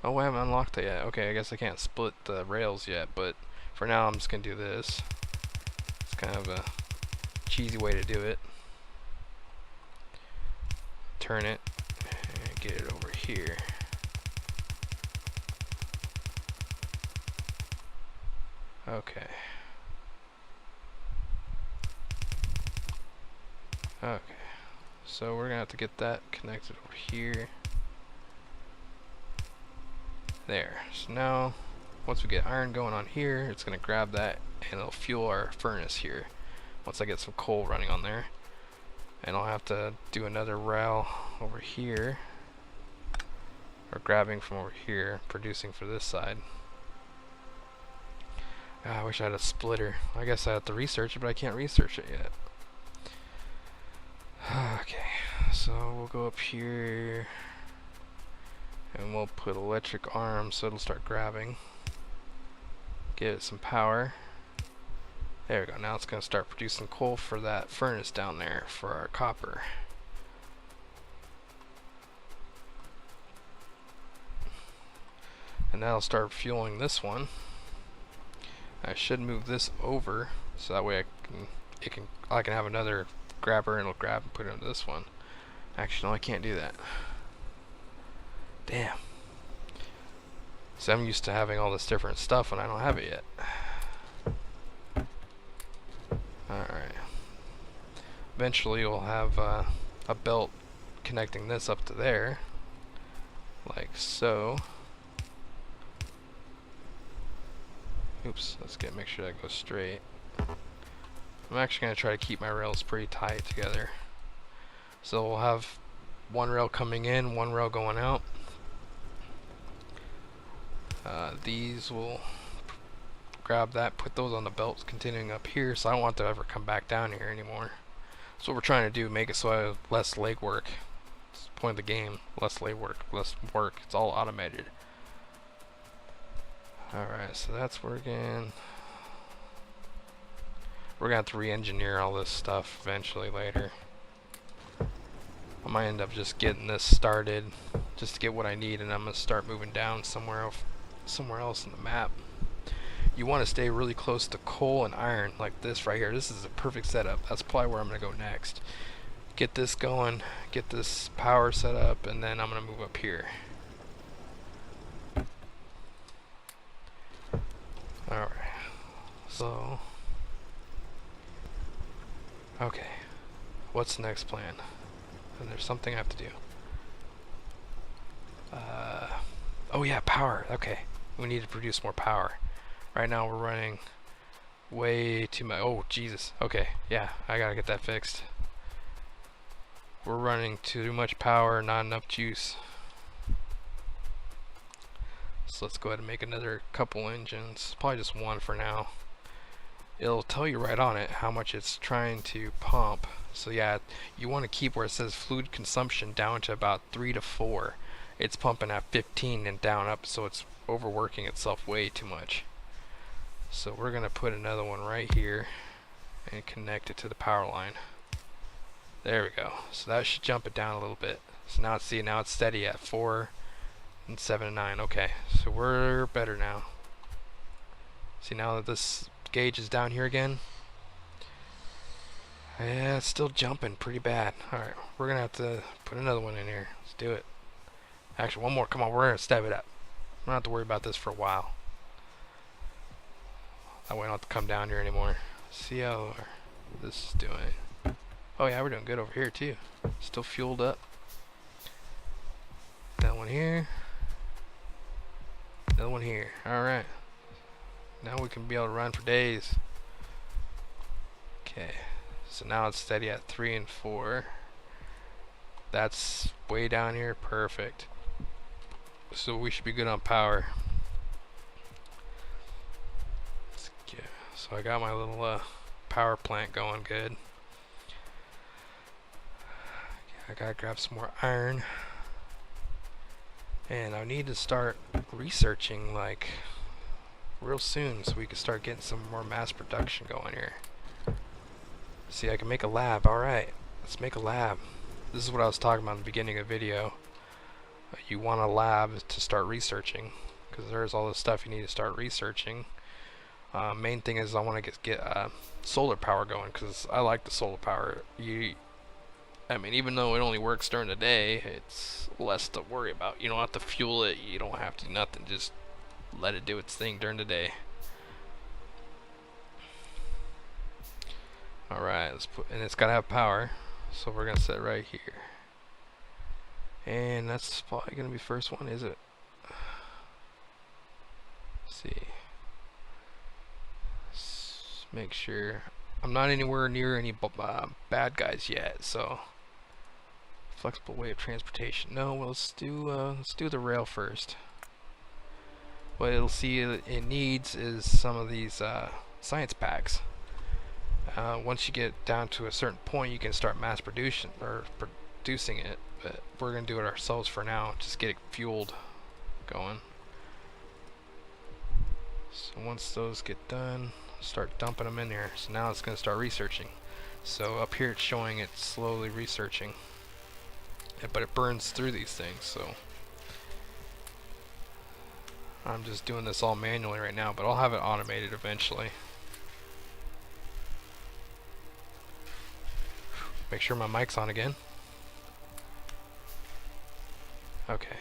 Oh, I haven't unlocked it yet. Okay, I guess I can't split the rails yet, but for now I'm just gonna do this. It's kind of a cheesy way to do it. Turn it and get it over here. Okay. Okay. So we're gonna have to get that connected over here. There. So now, once we get iron going on here, it's gonna grab that and it'll fuel our furnace here. Once I get some coal running on there. And I'll have to do another rail over here. Or grabbing from over here, producing for this side. I wish I had a splitter. I guess I have to research it, but I can't research it yet. Okay, so we'll go up here and we'll put electric arms so it'll start grabbing. Give it some power. There we go. Now it's going to start producing coal for that furnace down there for our copper. And that'll start fueling this one. I should move this over so that way I can have another grabber and it'll grab and put it into this one. Actually, no, I can't do that. Damn. So I'm used to having all this different stuff and I don't have it yet. Alright. Eventually we'll have a belt connecting this up to there. Like so. Oops, let's make sure that goes straight. I'm actually going to try to keep my rails pretty tight together. So we'll have one rail coming in, one rail going out. These will grab that, put those on the belts continuing up here, so I don't want to ever come back down here anymore. So what we're trying to do, make it so I have less legwork. It's the point of the game, less legwork, less work. It's all automated. Alright, so that's working. We're gonna have to re-engineer all this stuff eventually later. I might end up just getting this started just to get what I need, and I'm gonna start moving down somewhere else in the map. You want to stay really close to coal and iron like this right here. This is a perfect setup. That's probably where I'm gonna go next. Get this going, get this power set up, and then I'm gonna move up here. Alright, so okay, what's the next plan? And there's something I have to do. Oh yeah, power. Okay, we need to produce more power. Right now we're running way too much. Oh Jesus. Okay, yeah, I gotta get that fixed. We're running too much power, not enough juice. So let's go ahead and make another couple engines. Probably just one for now. It'll tell you right on it how much it's trying to pump. So yeah, you want to keep where it says fluid consumption down to about 3 to 4. It's pumping at 15 and down up, so it's overworking itself way too much. So we're going to put another one right here and connect it to the power line. There we go. So that should jump it down a little bit. So now now it's steady at 4 and 7 and 9. Okay, so we're better now. See, now that this gauge is down here again, yeah, it's still jumping pretty bad. Alright, we're gonna have to put another one in here. Let's do it. Actually, one more. Come on, we're gonna step it up. We don't have to worry about this for a while. That way I don't have to come down here anymore. See how this is doing. Oh yeah, we're doing good over here too. Still fueled up. That one here. Another one here. Alright. Now we can be able to run for days. Okay. So now it's steady at 3 and 4. That's way down here. Perfect. So we should be good on power. So I got my little power plant going good. I gotta grab some more iron. And I need to start researching like real soon so we can start getting some more mass production going here. See, I can make a lab. Alright, let's make a lab. This is what I was talking about in the beginning of the video. You want a lab to start researching, because there's all this stuff you need to start researching. Main thing is I want to get solar power going, because I like the solar power. I mean, even though it only works during the day, it's less to worry about. You don't have to fuel it, you don't have to do nothing, just let it do its thing during the day. Alright, and it's gotta have power, so we're gonna set it right here. And that's probably gonna be first one, is it? Let's see. Let's make sure. I'm not anywhere near any bad guys yet, so flexible way of transportation. No, well, let's do the rail first. what it'll see it needs is some of these science packs. Once you get down to a certain point, you can start mass producing it, but we're gonna do it ourselves for now. Just get it fueled going. So once those get done, start dumping them in there. So now it's gonna start researching. So up here it's showing it slowly researching, but it burns through these things. So I'm just doing this all manually right now, but I'll have it automated eventually. Make sure my mic's on again. Okay.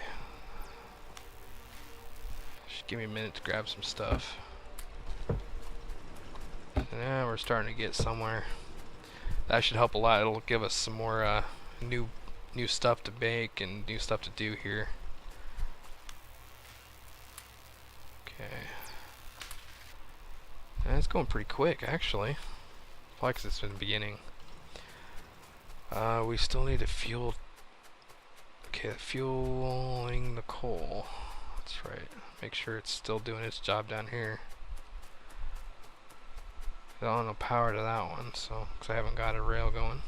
Just give me a minute to grab some stuff. Yeah, we're starting to get somewhere. That should help a lot. It'll give us some more new stuff to make and new stuff to do here. Okay. And it's going pretty quick, actually. Probably because it's been the beginning. We still need to fuel. Okay, fueling the coal. That's right. Make sure it's still doing its job down here. I don't have no power to that one, so because I haven't got a rail going.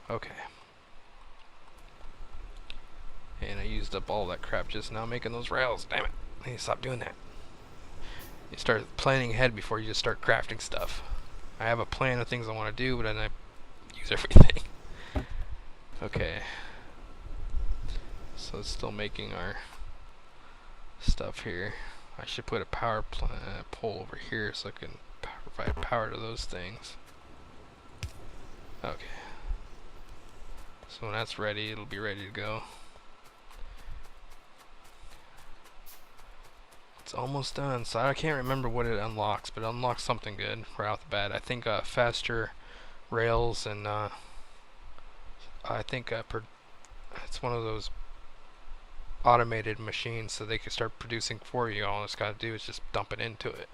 Okay. And I used up all that crap just now making those rails. Damn it! I need to stop doing that. You start planning ahead before you just start crafting stuff. I have a plan of things I want to do, but then I use everything. Okay. So it's still making our stuff here. I should put a power pole over here so I can provide power to those things. Okay. So when that's ready, it'll be ready to go. It's almost done. So I can't remember what it unlocks, but it unlocks something good right off the bat. I think faster rails, and I think it's one of those automated machines, so they can start producing for you. All it's got to do is just dump it into it,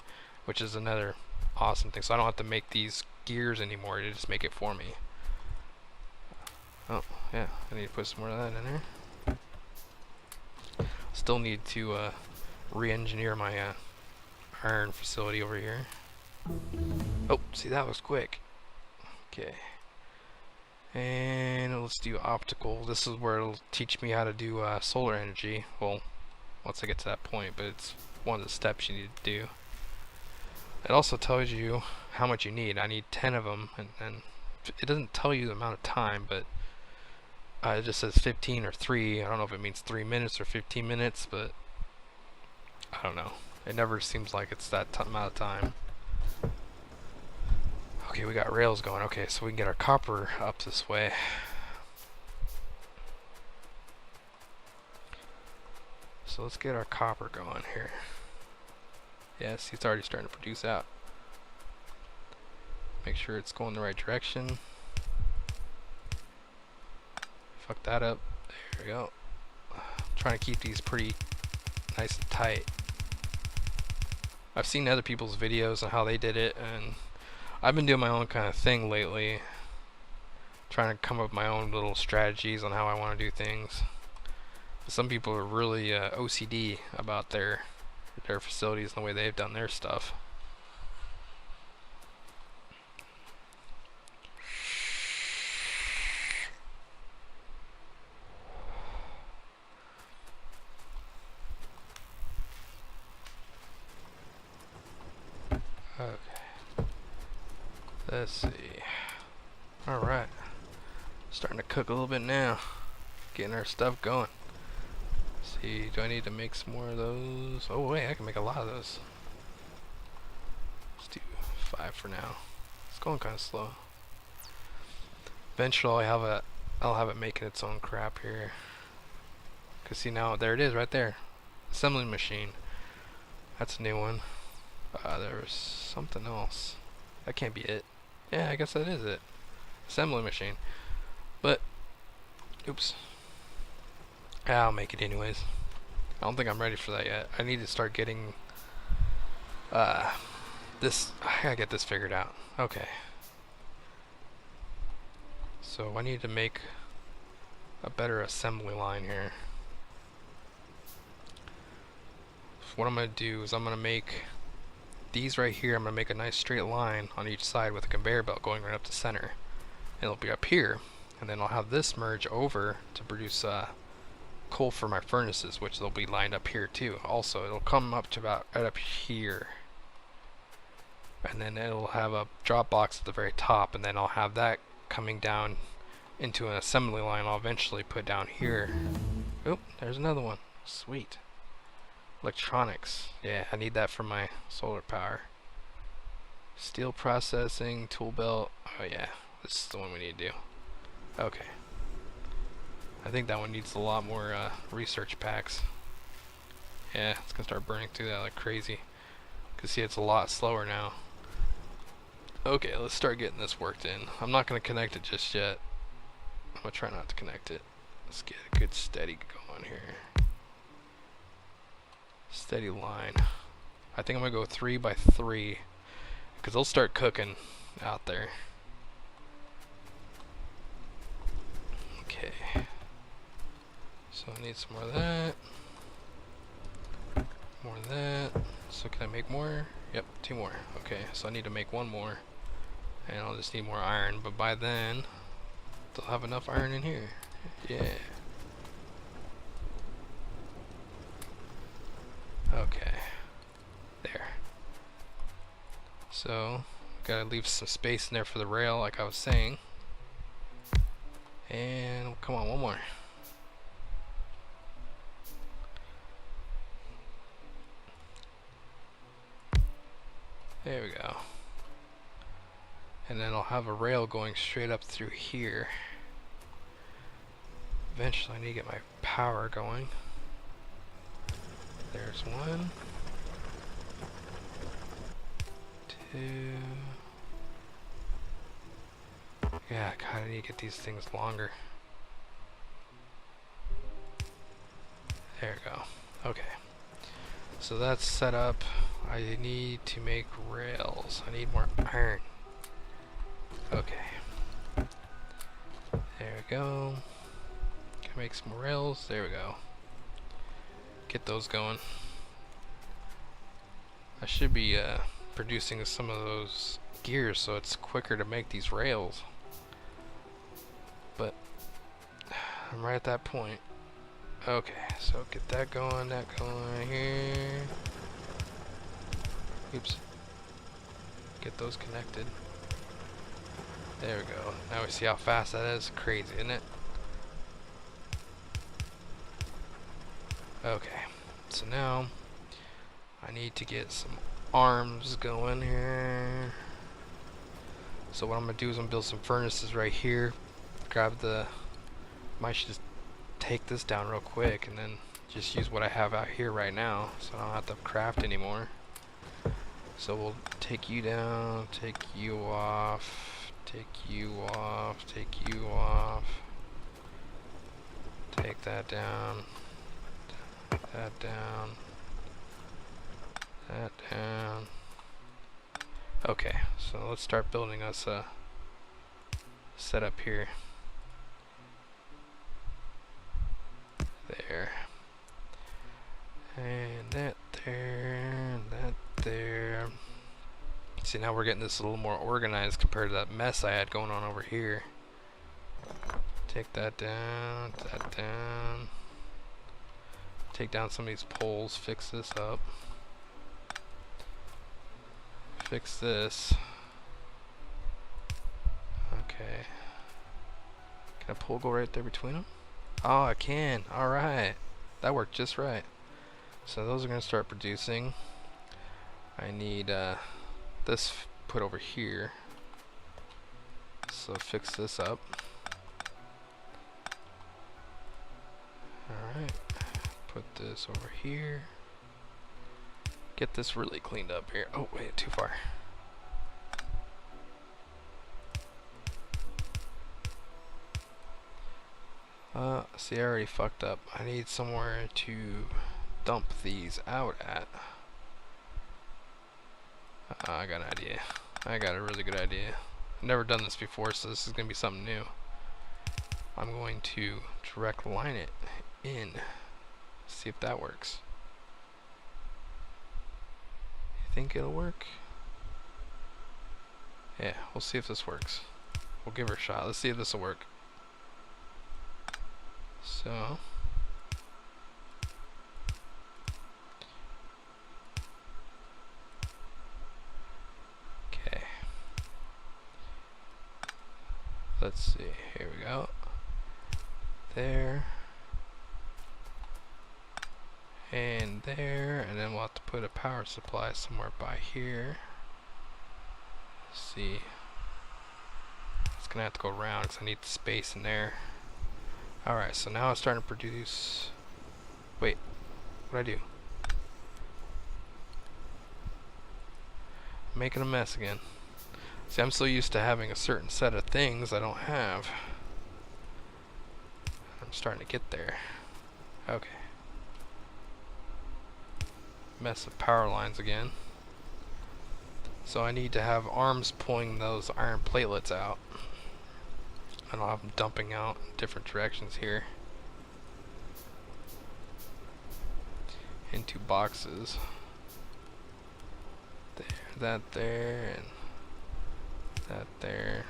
which is another awesome thing. So I don't have to make these gears anymore. They just make it for me. Oh yeah, I need to put some more of that in there. Still need to re-engineer my iron facility over here. Oh, see, that was quick. Okay. And let's do optical. This is where it'll teach me how to do solar energy. Well, once I get to that point, but it's one of the steps you need to do. It also tells you how much you need. I need 10 of them, and it doesn't tell you the amount of time, but it just says 15 or 3. I don't know if it means 3 minutes or 15 minutes, but I don't know. It never seems like it's that amount of time. Okay, we got rails going. Okay, so we can get our copper up this way. So let's get our copper going here. Yes, it's already starting to produce out. Make sure it's going the right direction. Fuck that up. There we go. I'm trying to keep these pretty nice and tight. I've seen other people's videos on how they did it, and I've been doing my own kind of thing lately, trying to come up with my own little strategies on how I want to do things. But some people are really OCD about their facilities and the way they've done their stuff. Okay. Let's see. Alright. Starting to cook a little bit now. Getting our stuff going. Let's see, do I need to make some more of those? Oh wait, I can make a lot of those. Let's do 5 for now. It's going kind of slow. Eventually I'll have it making its own crap here. Cause see, now there it is right there. Assembly machine. That's a new one. There was something else. That can't be it. Yeah, I guess that is it. Assembly machine. But, oops. I'll make it anyways. I don't think I'm ready for that yet. I need to start getting this. I gotta get this figured out. Okay. So I need to make a better assembly line here. what I'm going to do is I'm going to make these right here, I'm going to make a nice straight line on each side with a conveyor belt going right up the center. And it'll be up here. And then I'll have this merge over to produce coal for my furnaces, which they'll be lined up here too. Also, it'll come up to about right up here. And then it'll have a drop box at the very top, and then I'll have that coming down into an assembly line I'll eventually put down here. Oh, there's another one. Sweet. Electronics. Yeah, I need that for my solar power. Steel processing, tool belt. Oh yeah, this is the one we need to do. Okay. I think that one needs a lot more research packs. Yeah, it's gonna start burning through that like crazy. You can see it's a lot slower now. Okay, let's start getting this worked in. I'm not gonna connect it just yet. I'm gonna try not to connect it. Let's get a good steady going here. Steady line. I think I'm gonna go 3 by 3 because they'll start cooking out there. Okay. So I need some more of that. More of that. So can I make more? Yep, 2 more. Okay, so I need to make 1 more. And I'll just need more iron, but by then they'll have enough iron in here. Yeah. Okay. There. So, gotta leave some space in there for the rail, like I was saying. And come on, 1 more. There we go. And then I'll have a rail going straight up through here. Eventually I need to get my power going. There's 1. 2. Yeah, God, I need to get these things longer. There we go. Okay. So that's set up. I need to make rails. I need more iron. Okay. There we go. Can make some more rails. There we go. Get those going. I should be producing some of those gears so it's quicker to make these rails. But I'm right at that point. Okay, so get that going right here. Oops. Get those connected. There we go. Now we see how fast that is. Crazy, isn't it? Okay, so now I need to get some arms going here. So what I'm gonna do is I'm gonna build some furnaces right here. Grab the, might just take this down real quick and then just use what I have out here right now, so I don't have to craft anymore. So we'll take you down, take you off, take you off, take you off, take that down, that down, that down. Okay, so let's start building us a setup here. There. And that there, and that there. See, now we're getting this a little more organized compared to that mess I had going on over here. Take that down, that down. Take down some of these poles, fix this up. Fix this. Okay. Can a pole go right there between them? Oh, I can. Alright. That worked just right. So those are going to start producing. I need this put over here. So fix this up. Alright. Put this over here. Get this really cleaned up here. Oh, wait, too far. See, I already fucked up. I need somewhere to dump these out at. I got an idea. I got a really good idea. I've never done this before, so this is going to be something new. I'm going to direct line it in. See if that works. think it'll work. Yeah, we'll see if this works. We'll give her a shot. Let's see if this will work. So okay. Let's see. Here we go. There. And there. And then we'll have to put a power supply somewhere by here. Let's see. It's gonna have to go around because I need the space in there. Alright, so now it's starting to produce. Wait, what'd I do? I'm making a mess again. See, I'm so used to having a certain set of things I don't have. I'm starting to get there. Okay. Mess of power lines again. So I need to have arms pulling those iron platelets out. I don't have them dumping out in different directions here. Into boxes. There, that there, and that there.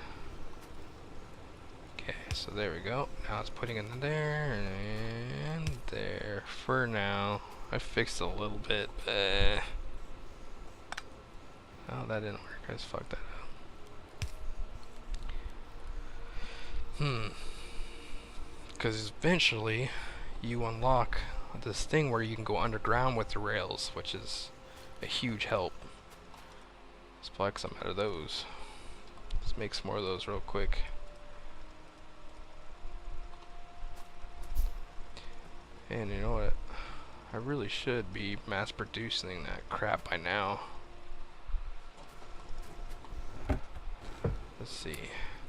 Okay, so there we go. Now it's putting it in there and there. For now, I fixed it a little bit. Oh, that didn't work. I just fucked that up. Because eventually you unlock this thing where you can go underground with the rails, which is a huge help. Let's plug some out of those. Let's make some more of those real quick. And you know what? I really should be mass producing that crap by now. Let's see.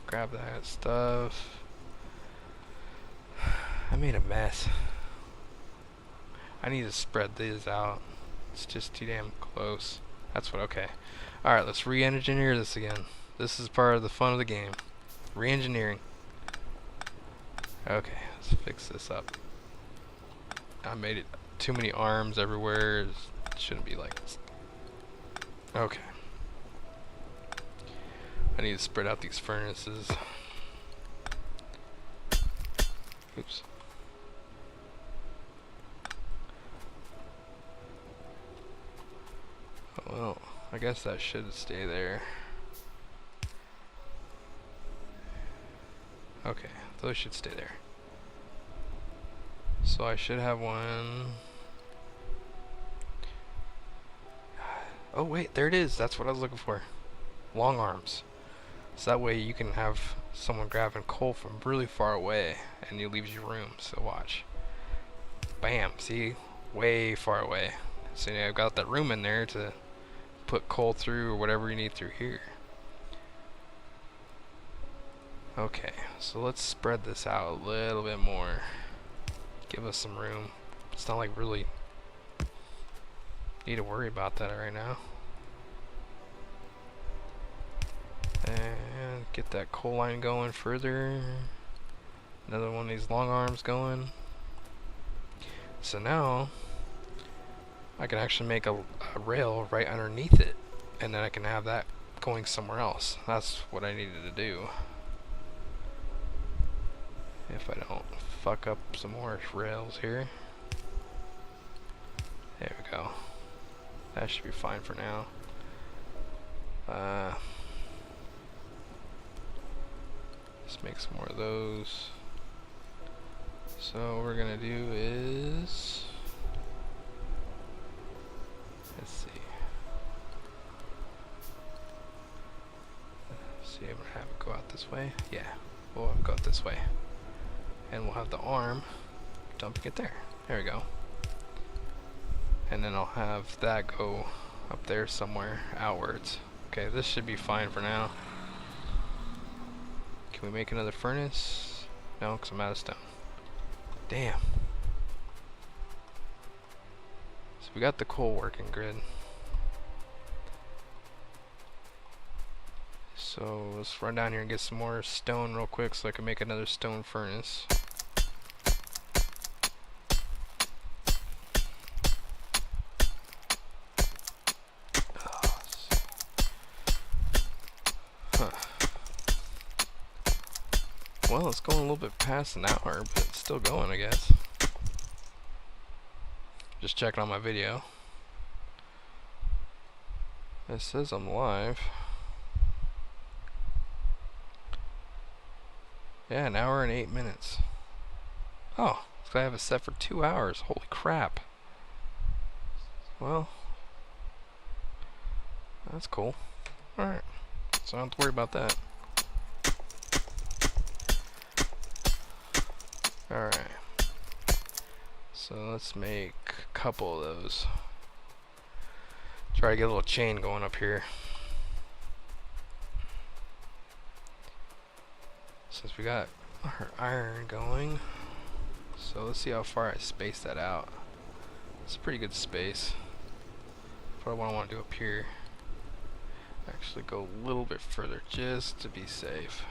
Grab that stuff. I made a mess. I need to spread these out. It's just too damn close. That's what, okay. Alright, let's re-engineer this again. This is part of the fun of the game. Re-engineering. Okay, let's fix this up. I made it too many arms everywhere. It shouldn't be like this. Okay. I need to spread out these furnaces. Oops. Oh, well, I guess that should stay there. Okay, those should stay there. So I should have one. Oh wait, there it is. That's what I was looking for. Long arms. So that way you can have someone grabbing coal from really far away and it leaves you room. So watch. Bam, see? Way far away. So yeah, I've got that room in there to put coal through or whatever you need through here. Okay, so let's spread this out a little bit more. Give us some room. It's not like really need to worry about that right now. And get that coal line going further. Another one of these long arms going. So now I can actually make a rail right underneath it, and then I can have that going somewhere else. That's what I needed to do. If I don't fuck up some more rails here. There we go. That should be fine for now. Let's make some more of those. So what we're gonna do is, let's see. I'm gonna have it go out this way. Yeah, we'll have it go out this way. And we'll have the arm dumping it there. There we go. And then I'll have that go up there somewhere outwards. Okay, this should be fine for now. Can we make another furnace? No, because I'm out of stone. Damn. So we got the coal working good. So let's run down here and get some more stone real quick so I can make another stone furnace. Well, it's going a little bit past an hour, but it's still going, I guess. Just checking on my video. It says I'm live. Yeah, an hour and 8 minutes. Oh, so I have it set for 2 hours. Holy crap. Well, that's cool. Alright, so I don't have to worry about that. Alright. So let's make a couple of those. Try to get a little chain going up here. Since we got our iron going. So let's see how far I space that out. It's a pretty good space. Probably what I want to do up here. Actually go a little bit further just to be safe.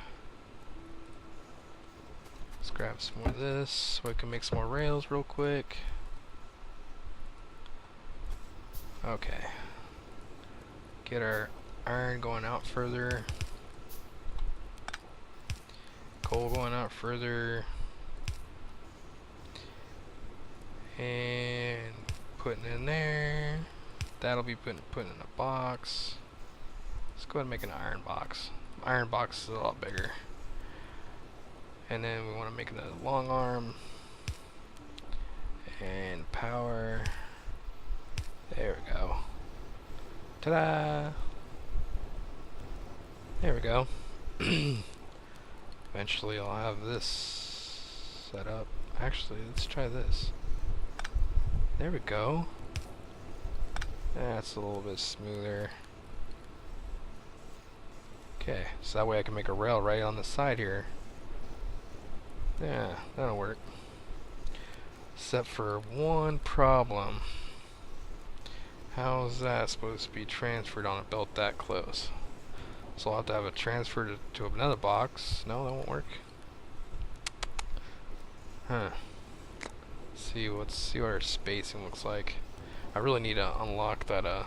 Let's grab some more of this so I can make some more rails real quick. Okay. Get our iron going out further. Coal going out further. And putting it in there. That'll be put in a box. Let's go ahead and make an iron box. Iron box is a lot bigger. And then we want to make another long arm. And power. There we go. Ta-da! There we go. Eventually I'll have this set up. Actually, let's try this. There we go. That's a little bit smoother. Okay, so that way I can make a rail right on the side here. Yeah, that'll work. Except for one problem. How is that supposed to be transferred on a belt that close? So I'll have to have it transferred to another box. No, that won't work. Huh. See what our spacing looks like. I really need to unlock that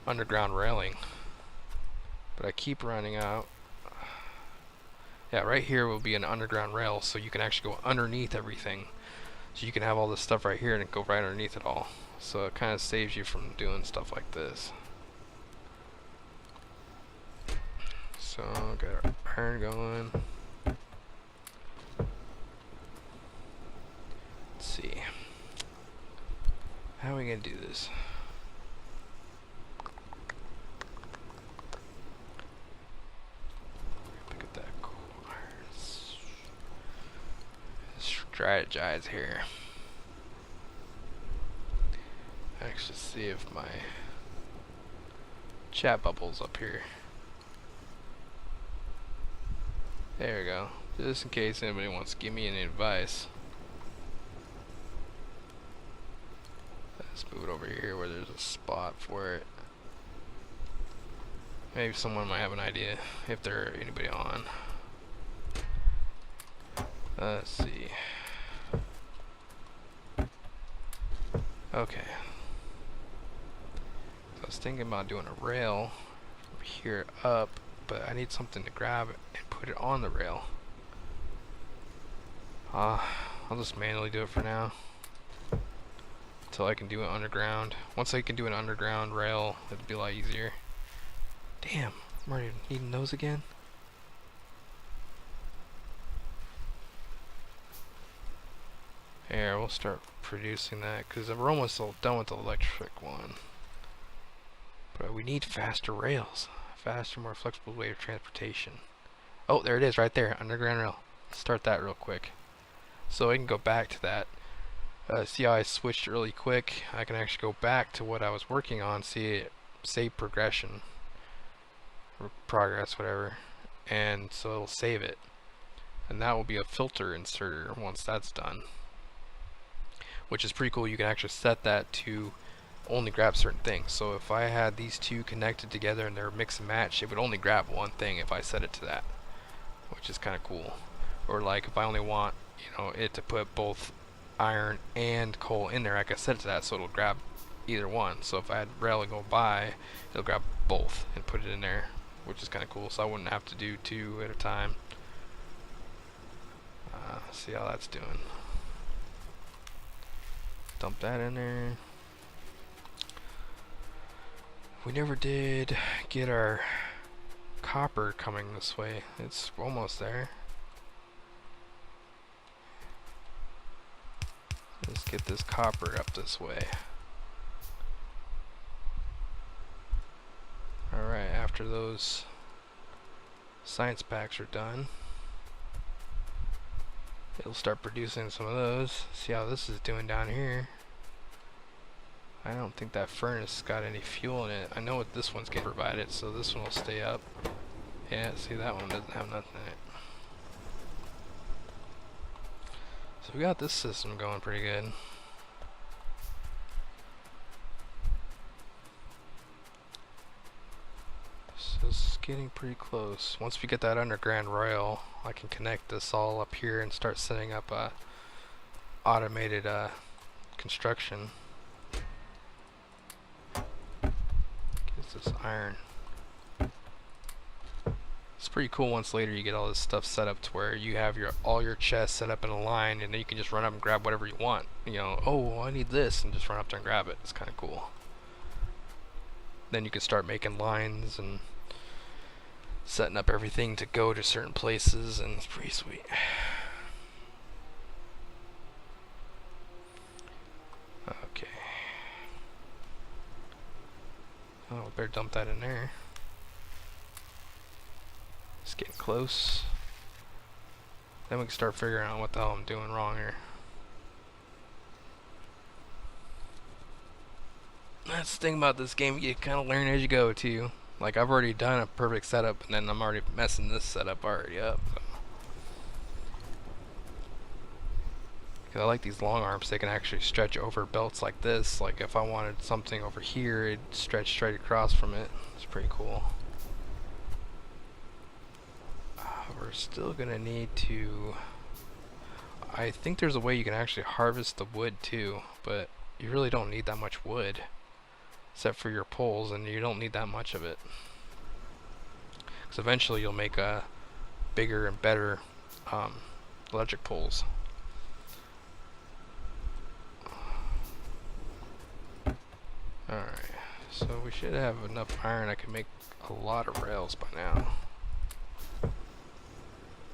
underground railing. But I keep running out. Yeah, right here will be an underground rail, so you can actually go underneath everything. So you can have all this stuff right here and go right underneath it all. So it kind of saves you from doing stuff like this. So got our iron going. Let's see. How are we gonna do this? Pick up that coal iron. Strategize here. Actually, see if my chat bubble's up here. There we go. Just in case anybody wants to give me any advice. Let's move it over here where there's a spot for it. Maybe someone might have an idea if there anybody on. Let's see. Okay. So I was thinking about doing a rail from here up, but I need something to grab it and put it on the rail. I'll just manually do it for now. Until I can do it underground. Once I can do an underground rail, it'll be a lot easier. Damn, I'm already needing those again. Here, we'll start producing that because we're almost all done with the electric one. But we need faster rails. Faster, more flexible way of transportation. Oh, there it is right there, underground rail. Let's start that real quick. So I can go back to that. See how I switched really quick? I can actually go back to what I was working on, see it, save progression, or progress, whatever, and so it'll save it. And that will be a filter inserter once that's done. Which is pretty cool. You can actually set that to only grab certain things. So if I had these two connected together and they're mix and match, it would only grab one thing if I set it to that, which is kind of cool. Or like if I only want, you know, it to put both iron and coal in there, I can set it to that so it'll grab either one. So if I had rail go by, it'll grab both and put it in there, which is kind of cool. So I wouldn't have to do two at a time. See how that's doing. Dump that in there. We never did get our copper coming this way. It's almost there. Let's get this copper up this way. Alright, after those science packs are done, it'll start producing some of those. See how this is doing down here. I don't think that furnace got any fuel in it. I know what this one's getting provided, so this one will stay up. Yeah, see, that one doesn't have nothing in it. So we got this system going pretty good. So this is getting pretty close. Once we get that underground rail, I can connect this all up here and start setting up a automated construction. Gets this iron. It's pretty cool once later you get all this stuff set up to where you have all your chests set up in a line, and then you can just run up and grab whatever you want. You know, oh, I need this, and just run up there and grab it. It's kind of cool. Then you can start making lines and setting up everything to go to certain places, and it's pretty sweet. Okay. Oh, better dump that in there. It's getting close. Then we can start figuring out what the hell I'm doing wrong here. That's the thing about this game, you kind of learn as you go too. Like, I've already done a perfect setup, and then I'm already messing this setup already up. So. Cause I like these long arms, they can actually stretch over belts like this. Like if I wanted something over here, it'd stretch straight across from it. It's pretty cool. We're still gonna need to... I think there's a way you can actually harvest the wood too, but you really don't need that much wood. Except for your poles, and you don't need that much of it. Because eventually you'll make a bigger and better electric poles. Alright, so we should have enough iron. I can make a lot of rails by now.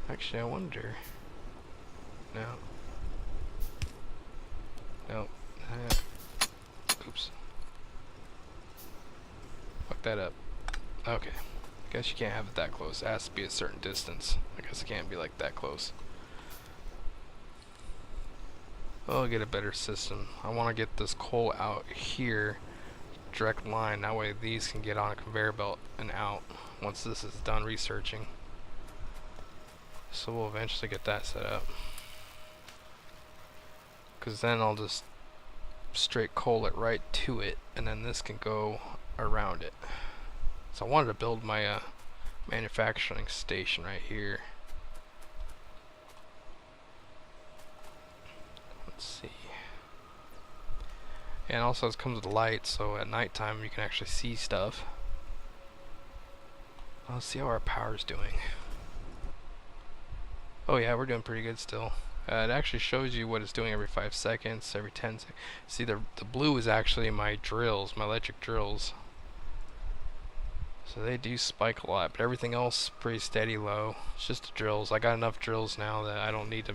Actually, I wonder. No. Nope. Oops. Fuck that up. Okay. Guess you can't have it that close. It has to be a certain distance. I guess it can't be like that close. I'll get a better system. I want to get this coal out here. Direct line. That way these can get on a conveyor belt and out once this is done researching. So we'll eventually get that set up. Because then I'll just straight coal it right to it, and then this can go around it. So I wanted to build my manufacturing station right here. Let's see. And also it comes with light, so at nighttime you can actually see stuff. Let's see how our power's doing. Oh yeah, we're doing pretty good still. It actually shows you what it's doing every 5 seconds, every 10 seconds. See, the blue is actually my drills, my electric drills. So they do spike a lot, but everything else pretty steady low. It's just the drills. I got enough drills now that I don't need to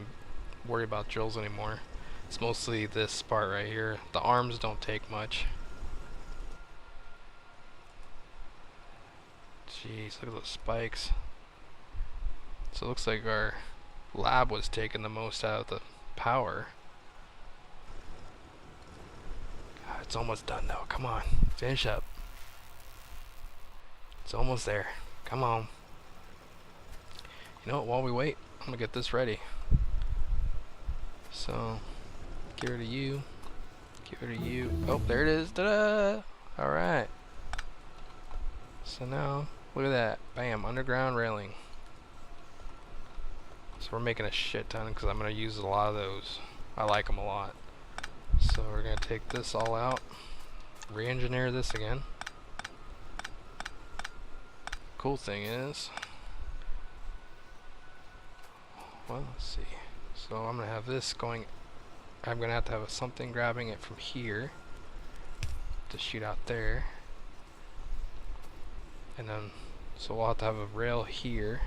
worry about drills anymore. It's mostly this part right here. The arms don't take much. Jeez, look at those spikes. So it looks like our lab was taking the most out of the power. God, it's almost done though. Come on, finish up. It's almost there. Come on. You know what, while we wait, I'm gonna get this ready. So, get rid of you. Get rid of you. Oh, there it is. Ta-da! Alright. So now, look at that. Bam, underground railing. So we're making a shit ton because I'm going to use a lot of those. I like them a lot. So we're going to take this all out. Re-engineer this again. Cool thing is... Well, let's see. So I'm gonna have this going. I'm gonna have to have something grabbing it from here to shoot out there, and then so we'll have to have a rail here.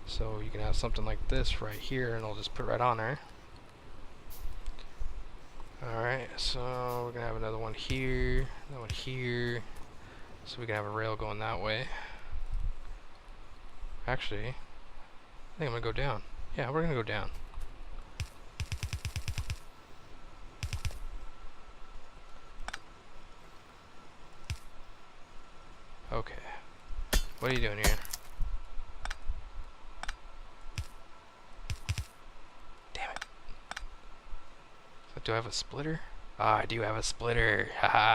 So you can have something like this right here, and I'll just put it right on there. Alright, so we're gonna have another one here, another one here, so we can have a rail going that way. Actually, I think I'm gonna go down. Yeah, we're gonna go down. Okay. What are you doing here? Damn it. So do I have a splitter? Ah, I do have a splitter. Haha.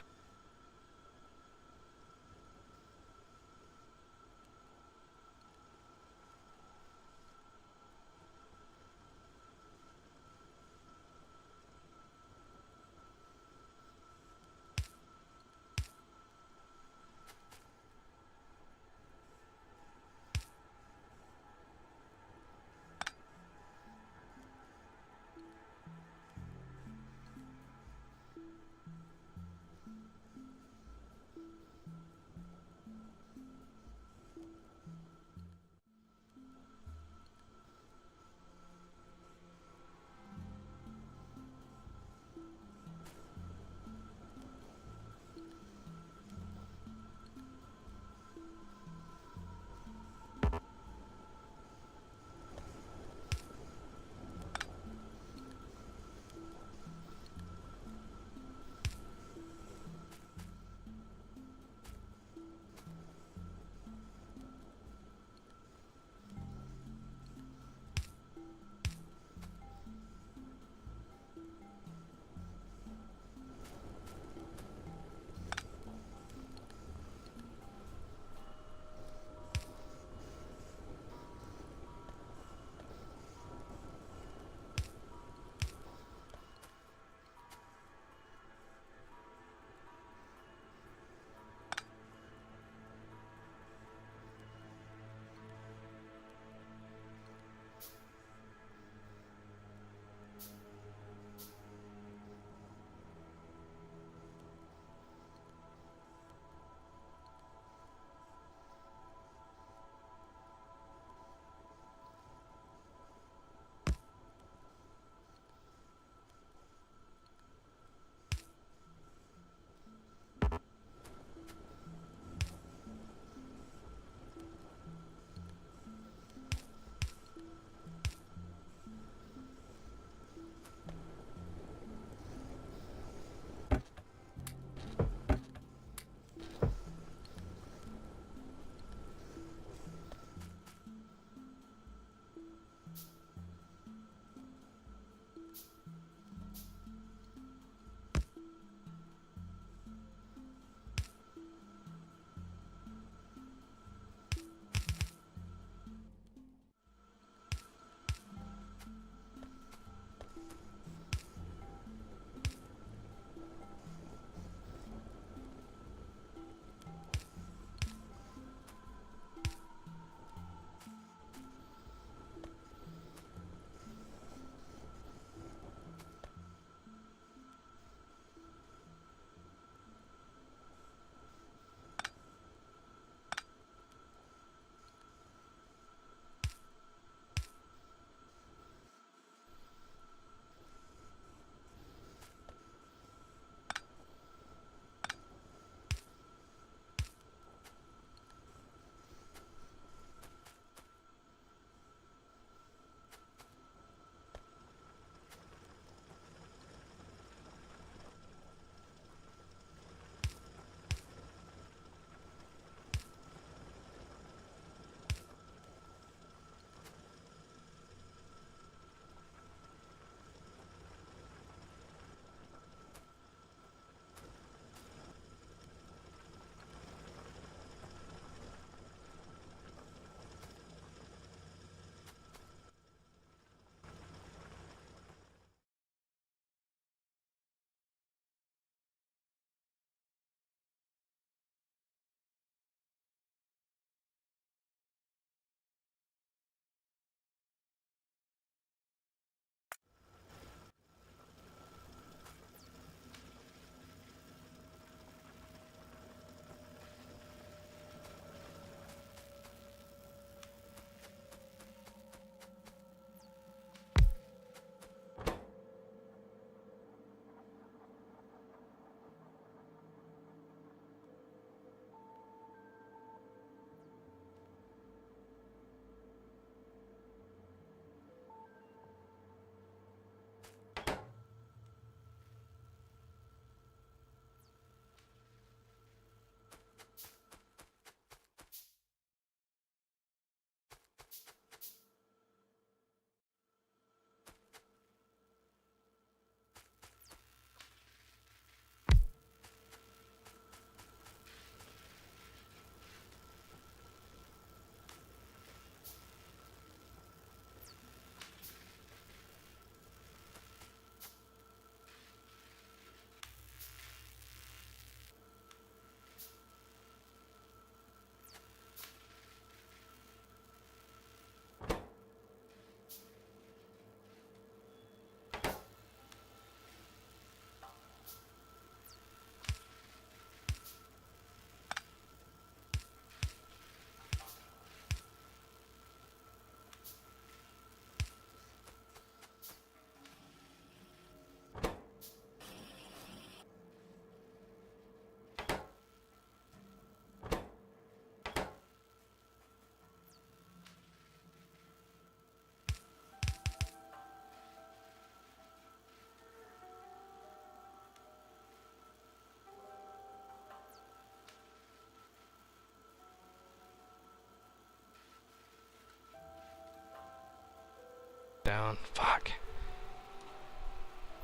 down. Fuck.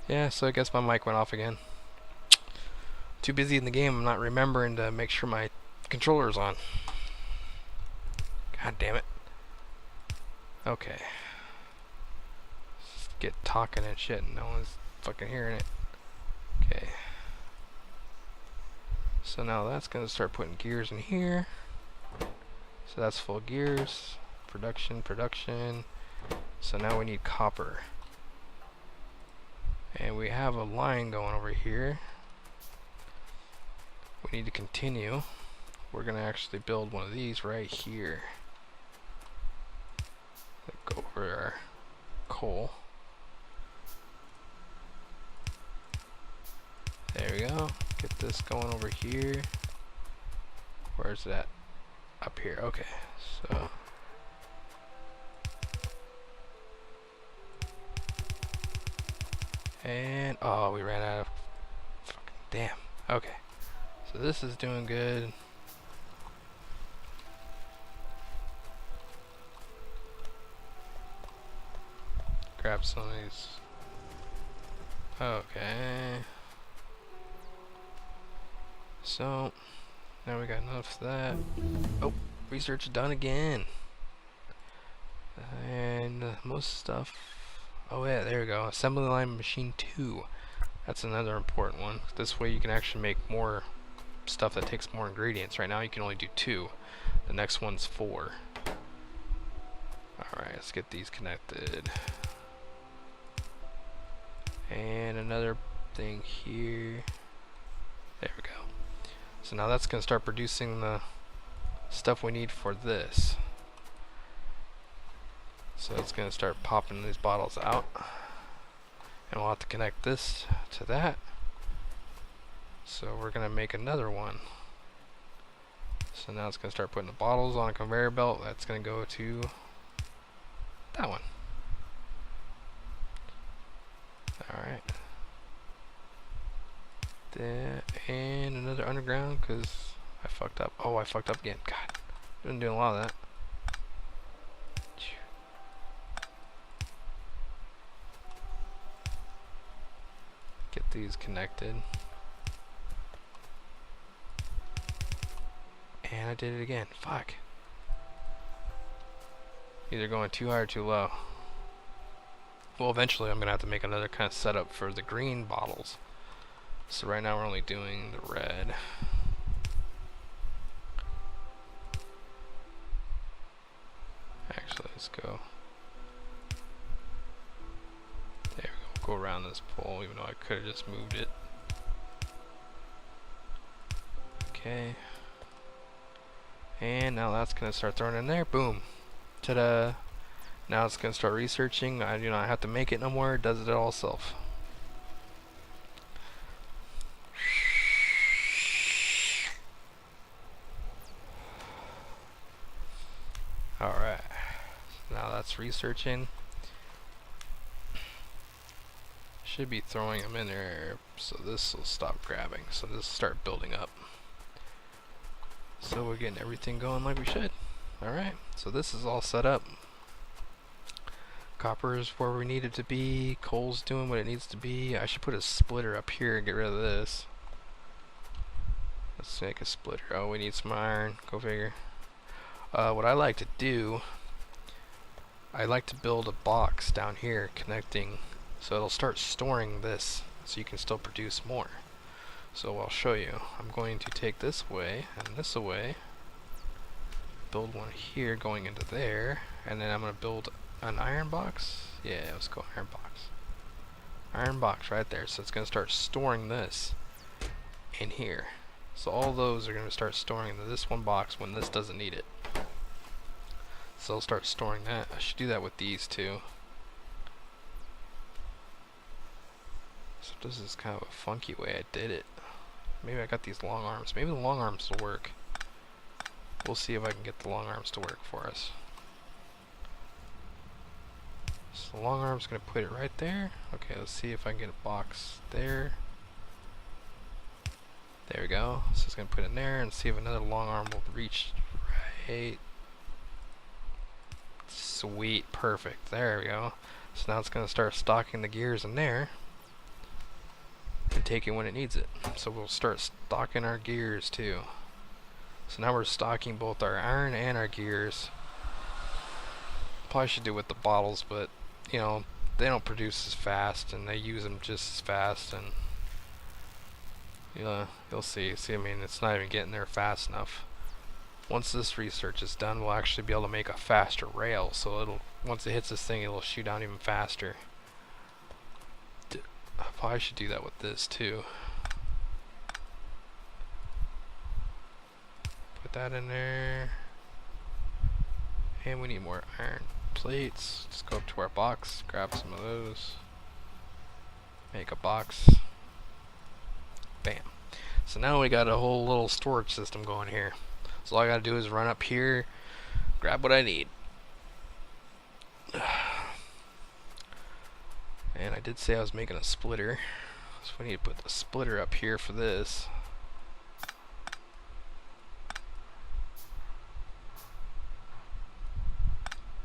Yeah, so I guess my mic went off again. Too busy in the game, I'm not remembering to make sure my controller's on. God damn it. Okay. Just get talking and shit and no one's fucking hearing it. Okay. So now that's gonna start putting gears in here. So that's full gears. Production, production. So now we need copper. And we have a line going over here. We need to continue. We're gonna actually build one of these right here. Go over our coal. There we go. Get this going over here. Where's that? Up here. Okay. So and oh, we ran out of fucking damn. Okay. So this is doing good. Grab some of these. Okay. So now we got enough of that. Oh, research done again. And most stuff. Oh yeah, there we go. Assembly line machine 2. That's another important one. This way you can actually make more stuff that takes more ingredients. Right now you can only do 2. The next one's 4. Alright, let's get these connected. And another thing here. There we go. So now that's going to start producing the stuff we need for this. So it's going to start popping these bottles out. And we'll have to connect this to that. So we're going to make another one. So now it's going to start putting the bottles on a conveyor belt. That's going to go to that one. Alright. And another underground because I fucked up. Oh, I fucked up again. God. I've been doing a lot of that. Get these connected. And I did it again. Fuck. Either going too high or too low. Well, eventually I'm going to have to make another kind of setup for the green bottles. So right now we're only doing the red. Actually, let's go. There we go. We'll go around this pole, even though I could have just moved it. Okay. And now that's going to start throwing in there. Boom. Ta-da. Now it's going to start researching. I do not have to make it no more. It does it all itself. Alright. Now that's researching. Should be throwing them in there. So this will stop grabbing. So this will start building up. So we're getting everything going like we should. Alright. So this is all set up. Copper is where we need it to be. Coal's doing what it needs to be. I should put a splitter up here and get rid of this. Let's make a splitter. Oh, we need some iron. Go figure. What I like to do, I like to build a box down here connecting, so it'll start storing this so you can still produce more. So I'll show you. I'm going to take this away and this away, build one here going into there, and then I'm going to build an iron box. Yeah, let's go iron box. Iron box right there. So it's going to start storing this in here. So all those are going to start storing into this one box when this doesn't need it. So I'll start storing that. I should do that with these too. So this is kind of a funky way I did it. Maybe I got these long arms. Maybe the long arms will work. We'll see if I can get the long arms to work for us. So the long arm's going to put it right there. Okay, let's see if I can get a box there. There we go. So it's going to put it in there and see if another long arm will reach right. Sweet, perfect. There we go. So now it's going to start stocking the gears in there and take it when it needs it. So we'll start stocking our gears too. So now we're stocking both our iron and our gears. Probably should do it with the bottles, but you know, they don't produce as fast and they use them just as fast, and you'll see. I mean, it's not even getting there fast enough. Once this research is done, we'll actually be able to make a faster rail, so it'll, once it hits this thing, it'll shoot down even faster. I probably should do that with this too. Put that in there. And we need more iron plates. Just go up to our box, grab some of those. Make a box. Bam. So now we got a whole little storage system going here. So all I gotta do is run up here, grab what I need. And I did say I was making a splitter, so we need to put the splitter up here for this.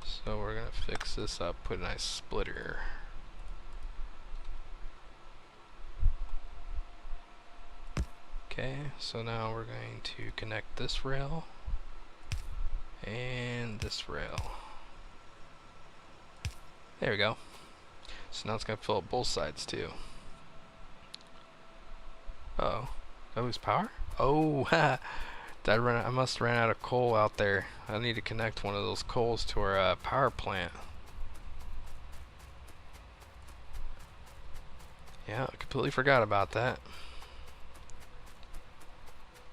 So we're gonna fix this up, put a nice splitter. Okay, so now we're going to connect this rail and this rail. There we go. So now it's going to fill up both sides too. Uh-oh. Did I lose power? Oh, I must have ran out of coal out there. I need to connect one of those coals to our power plant. Yeah, I completely forgot about that.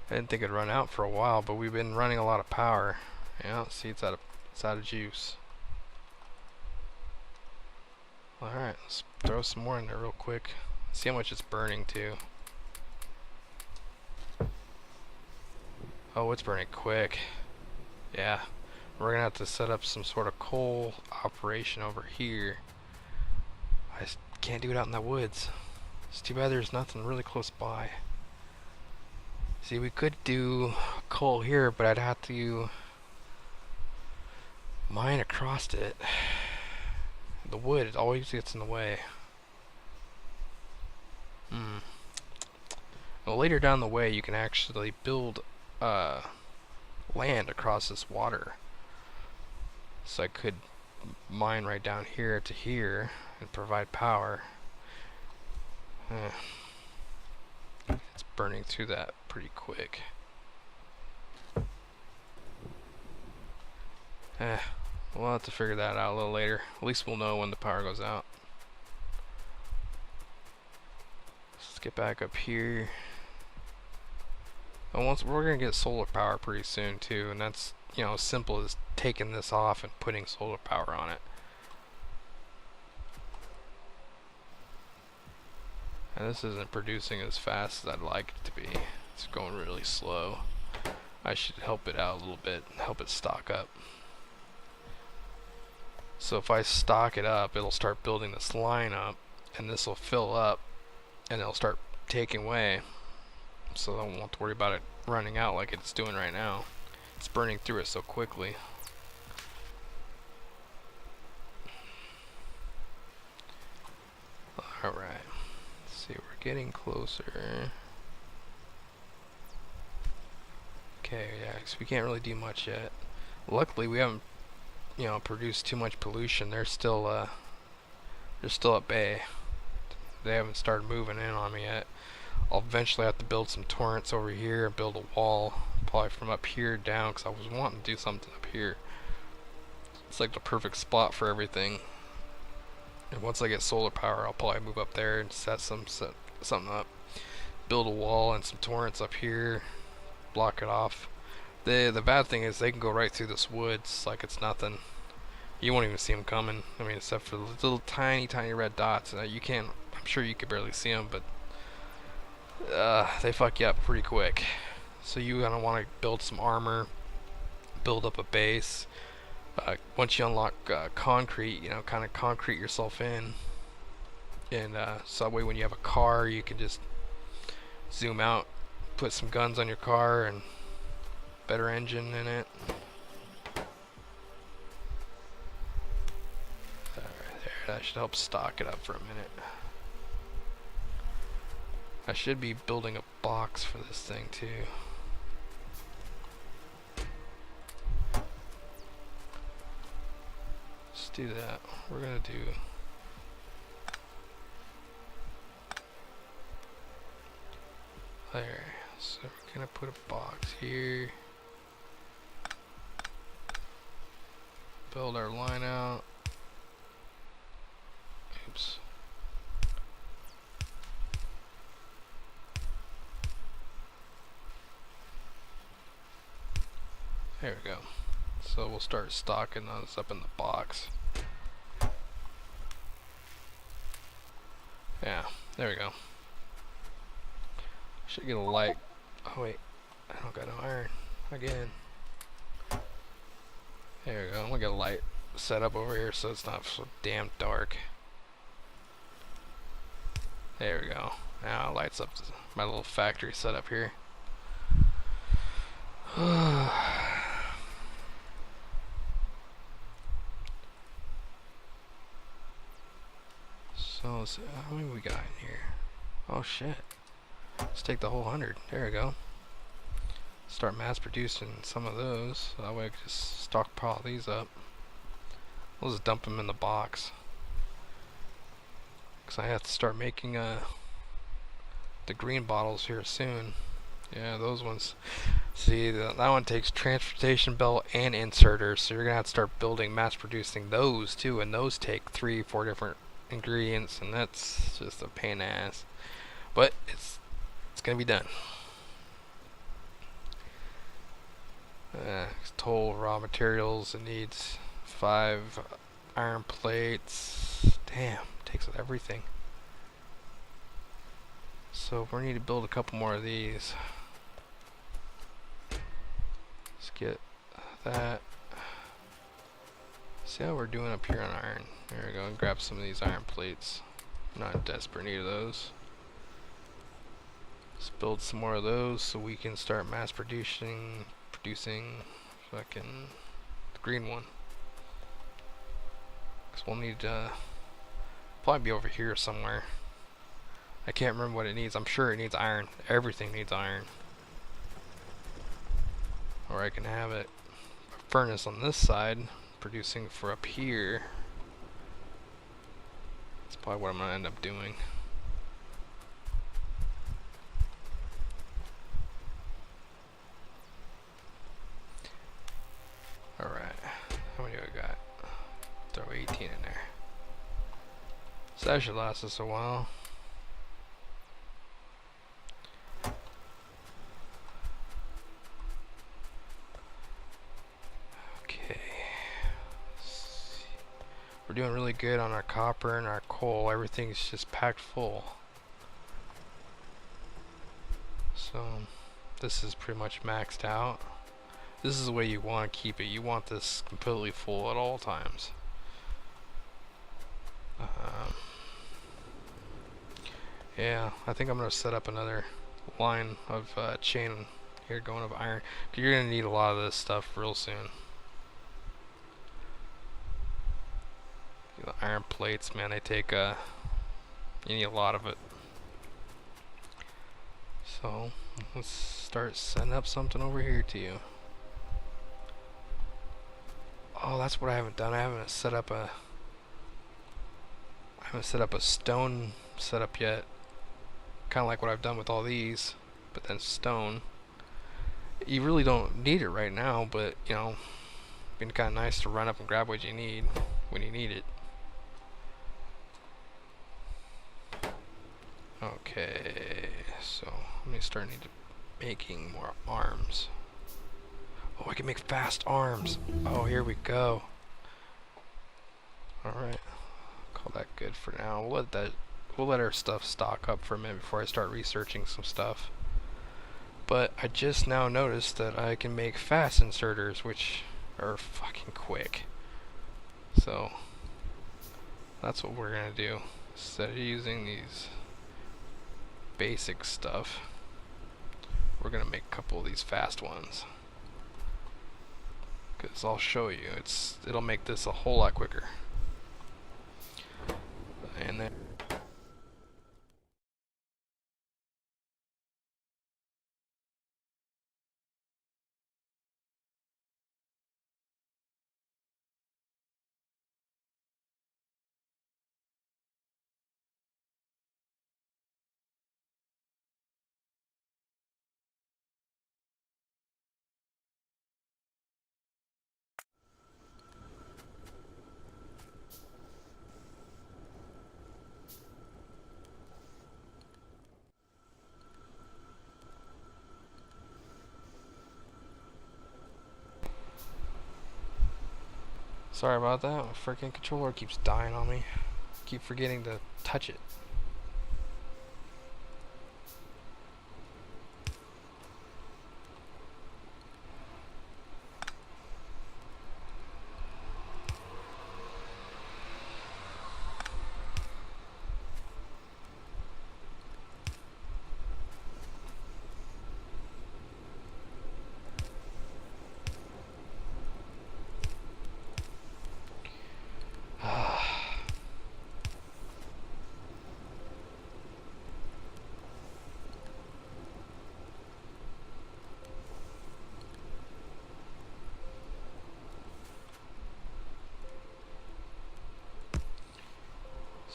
I didn't think it'd run out for a while, but we've been running a lot of power. Yeah, see, it's out of juice. Alright, let's throw some more in there real quick. See how much it's burning too. Oh, it's burning quick. Yeah, we're gonna have to set up some sort of coal operation over here. I just can't do it out in the woods. It's too bad there's nothing really close by. See, we could do coal here, but I'd have to mine across it. The wood, it always gets in the way. Well, later down the way, you can actually build land across this water. So I could mine right down here to here and provide power. It's burning through that pretty quick. We'll have to figure that out a little later. At least we'll know when the power goes out. Let's get back up here. And once we're gonna get solar power pretty soon too, and that's, you know, as simple as taking this off and putting solar power on it. And this isn't producing as fast as I'd like it to be. It's going really slow. I should help it out a little bit, help it stock up. So if I stock it up, it'll start building this line up, and this will fill up, and it'll start taking away. So I don't have to worry about it running out like it's doing right now. It's burning through it so quickly. Alright. See, we're getting closer. Okay, yeah, so we can't really do much yet. Luckily, we haven't, you know, produced too much pollution. They're still at bay. They haven't started moving in on me yet. I'll eventually have to build some torrents over here and build a wall, probably from up here down, because I was wanting to do something up here. It's like the perfect spot for everything. And once I get solar power, I'll probably move up there and set something up. Build a wall and some torrents up here, block it off. The bad thing is they can go right through this woods like it's nothing. You won't even see them coming. I mean, except for the little tiny red dots. You can't. I'm sure you could barely see them, but they fuck you up pretty quick. So you gonna want to build some armor, build up a base. Once you unlock concrete, you know, kind of concrete yourself in, and so that way when you have a car, you can just zoom out, put some guns on your car, and better engine in it. Alright, that should help stock it up for a minute. I should be building a box for this thing too. Let's do that. We're gonna do there. So we're gonna put a box here. Build our line out. Oops. There we go. So we'll start stocking those up in the box. Yeah, there we go. Should get a light. Oh wait, I don't got no iron again. There we go. I'm gonna get a light set up over here so it's not so damn dark. There we go. Now it lights up my little factory setup here. So let's see, how many we got in here? Oh shit. Let's take the whole 100. There we go. Start mass producing some of those. So that way I can just stockpile these up. We'll just dump them in the box. Because I have to start making the green bottles here soon. Yeah, those ones. See, that one takes transportation belt and inserters. So you're going to have to start building, mass producing those too. And those take 3-4 different ingredients. And that's just a pain in the ass. But it's going to be done. Total raw materials, it needs 5 iron plates. Damn, takes everything. So we need to build a couple more of these. Let's get that. See how we're doing up here on iron. There we go, and grab some of these iron plates. I'm not in desperate need of those. Let's build some more of those so we can start mass producing fucking the green one. Because we'll need to probably be over here somewhere. I can't remember what it needs. I'm sure it needs iron. Everything needs iron. Or I can have it a furnace on this side producing for up here. That's probably what I'm going to end up doing. Alright, how many do I got? Throw 18 in there. So that should last us a while. Okay. We're doing really good on our copper and our coal. Everything's just packed full. So this is pretty much maxed out. This is the way you want to keep it. You want this completely full at all times. Yeah, I think I'm going to set up another line of chain here going of iron. 'Cause you're going to need a lot of this stuff real soon. The iron plates, man, they take you need a lot of it. So let's start setting up something over here to you. Oh, that's what I haven't done. I haven't set up a stone setup yet. Kind of like what I've done with all these, but then stone. You really don't need it right now, but you know, been kind of nice to run up and grab what you need when you need it. Okay, so let me start making more arms. Oh, I can make fast arms. Oh, here we go. Alright. Call that good for now. We'll let our stuff stock up for a minute before I start researching some stuff. But I just now noticed that I can make fast inserters, which are fucking quick. So that's what we're gonna do. Instead of using these basic stuff, we're gonna make a couple of these fast ones. Because I'll show you, it'll make this a whole lot quicker. And then sorry about that, my freaking controller keeps dying on me. Keep forgetting to touch it.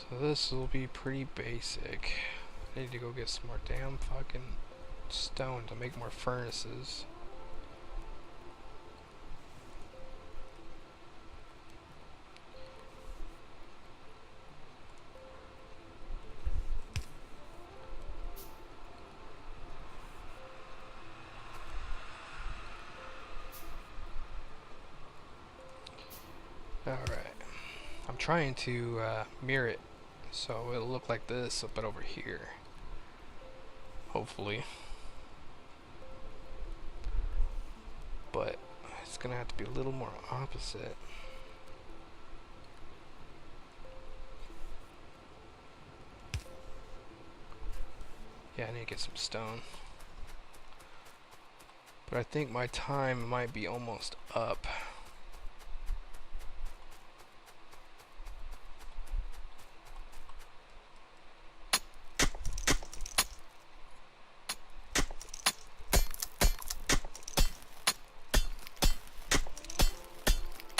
So this will be pretty basic. I need to go get some more damn fucking stone to make more furnaces. Alright. I'm trying to mirror it so it'll look like this, but over here. Hopefully. But it's gonna have to be a little more opposite. Yeah, I need to get some stone. But I think my time might be almost up.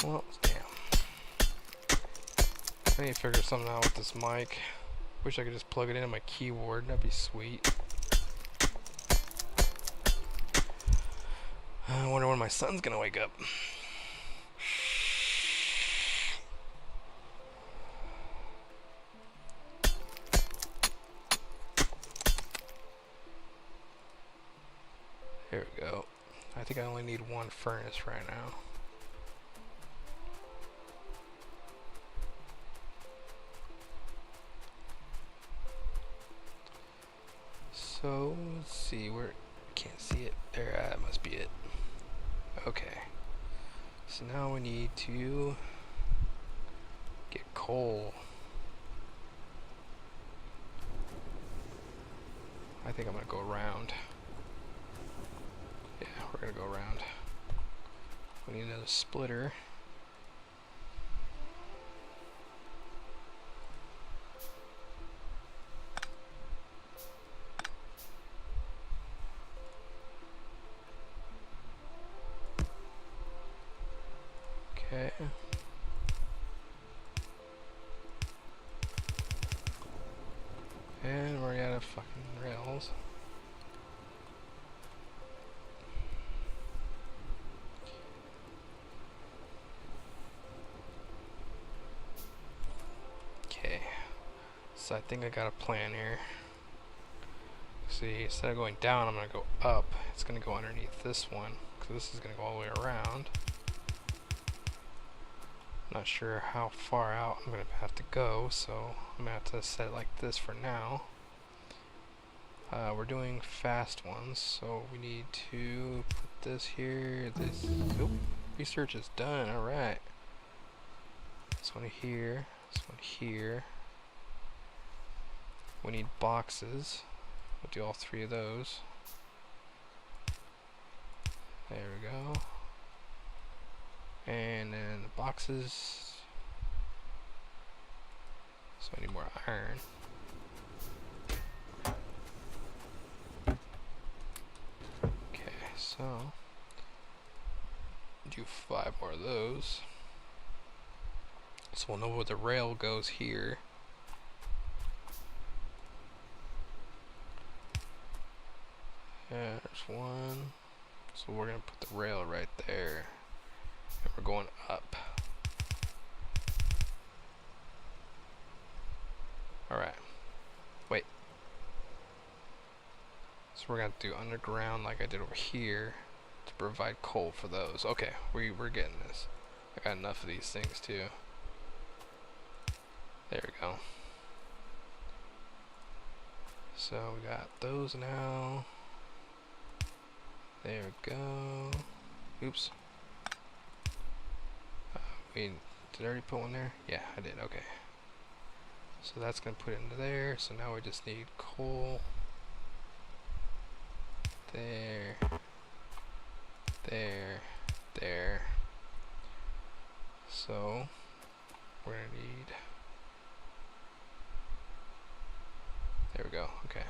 Well, damn. I need to figure something out with this mic. Wish I could just plug it into my keyboard. That'd be sweet. I wonder when my son's gonna wake up. There we go. I think I only need one furnace right now. So let's see, where can't see it. There, that must be it. Okay. So now we need to get coal. I think I'm gonna go around. Yeah, we're gonna go around. We need another splitter. Okay. And we're out of fucking rails. Okay. So I think I got a plan here. See, instead of going down, I'm gonna go up. It's gonna go underneath this one, because this is gonna go all the way around. Not sure how far out I'm gonna have to go, so I'm gonna have to set it like this for now. We're doing fast ones, so we need to put this here, this, oh, research is done, alright. This one here, this one here. We need boxes, we'll do all three of those. There we go. And then the boxes. So So I need more iron. Okay, so do 5 more of those. So we'll know where the rail goes here. There's one. So we're gonna put the rail right there. And we're going up. Alright. Wait. So we're gonna do underground like I did over here to provide coal for those. Okay, we're getting this. I got enough of these things too. There we go. So we got those now. There we go. Oops. Did I already put one there? Yeah, I did. Okay. So that's gonna put it into there. So now we just need coal. There. There. There. So we're gonna need. There we go. Okay.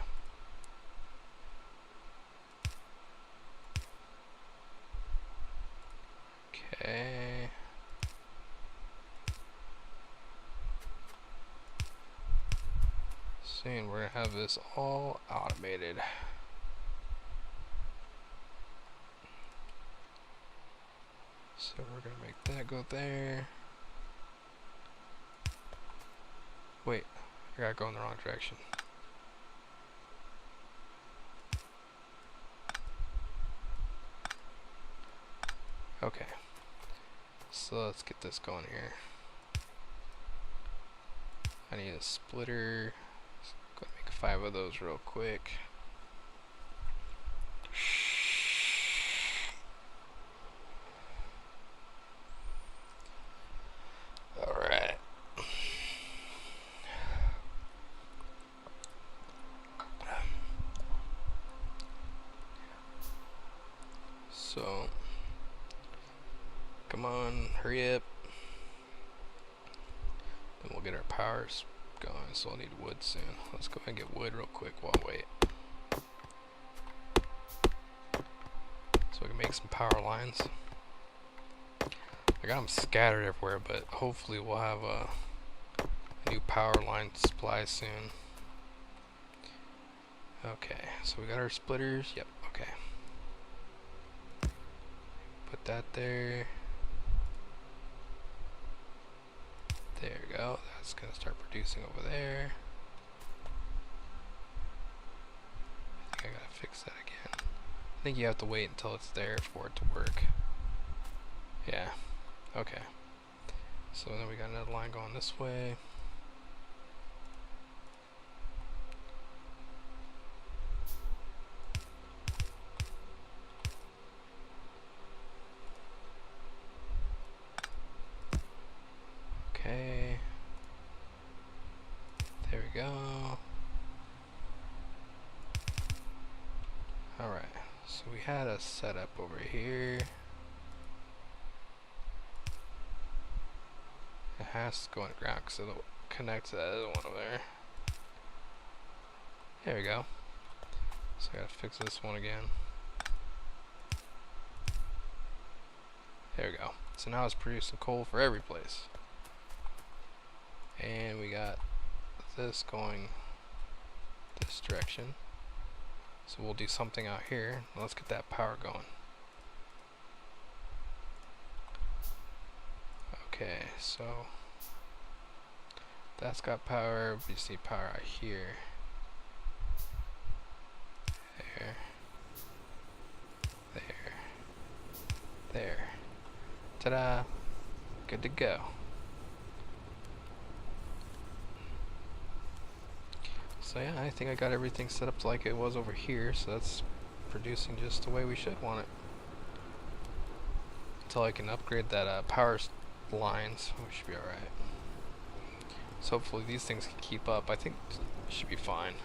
Okay. Soon we're gonna have this all automated. So we're gonna make that go there. Wait, I gotta go in the wrong direction. Okay. So let's get this going here. I need a splitter. Go make 5 of those real quick. Alright. So, come on, hurry up. Then we'll get our powers going. So I'll need wood soon. Let's go ahead and get wood real quick while I wait. So we can make some power lines. I got them scattered everywhere, but hopefully we'll have a new power line supply soon. Okay, so we got our splitters. Yep, okay. Put that there. There we go. That's gonna start producing over there. I think I gotta fix that again. I think you have to wait until it's there for it to work. Yeah. Okay. So then we got another line going this way. Okay. There we go. Alright. So we had a setup over here. It has to go underground because it'll connect to that other one over there. There we go. So I gotta fix this one again. There we go. So now it's producing coal for every place. And we got this going this direction. So we'll do something out here. Let's get that power going. Okay, so that's got power. We just need power out here. There. There. There. Ta-da! Good to go. So yeah, I think I got everything set up like it was over here, so that's producing just the way we should want it. Until I can upgrade that power lines, we should be alright. So hopefully these things can keep up. I think it should be fine.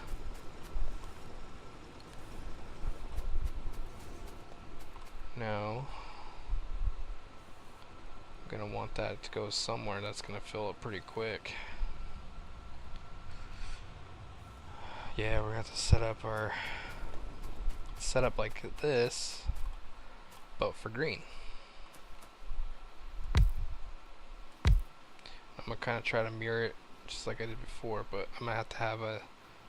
Now, I'm gonna want that to go somewhere that's gonna fill up pretty quick. Yeah, we're gonna have to set up like this, but for green. I'm gonna kind of try to mirror it just like I did before, but I'm gonna have to have a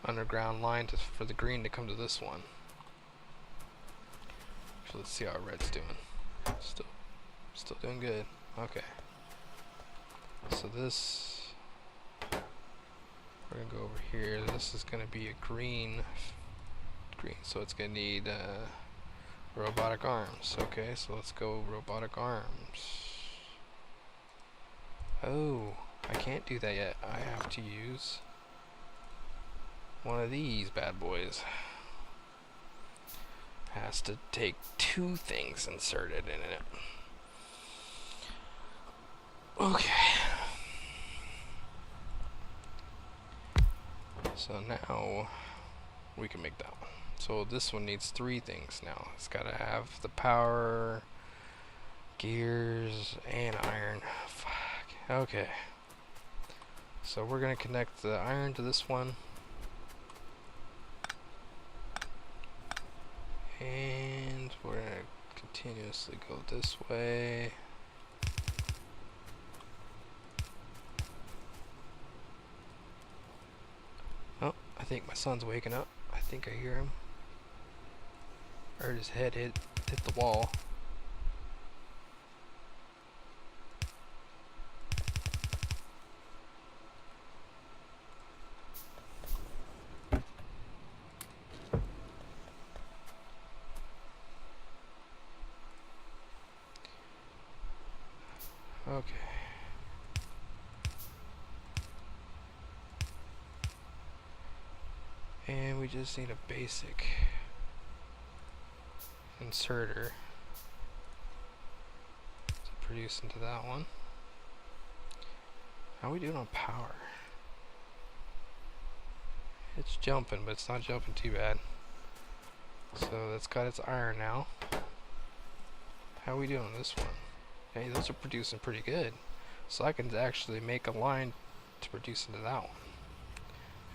underground line for the green to come to this one. So let's see how red's doing. Still doing good. Okay. So this, we're gonna go over here. This is gonna be a green, so it's gonna need robotic arms. Okay, so let's go robotic arms. Oh, I can't do that yet. I have to use one of these bad boys. Has to take two things inserted in it. Okay. So now we can make that one. So this one needs three things now. It's gotta have the power, gears, and iron. Fuck. Okay. So we're gonna connect the iron to this one. And we're gonna continuously go this way. Oh, I think my son's waking up. I think I hear him. I heard his head hit the wall. Okay. And we just need a basic inserter to produce into that one. How are we doing on power? It's jumping, but it's not jumping too bad. So that's got its iron now. How are we doing on this one? Hey, those are producing pretty good. So I can actually make a line to produce into that one.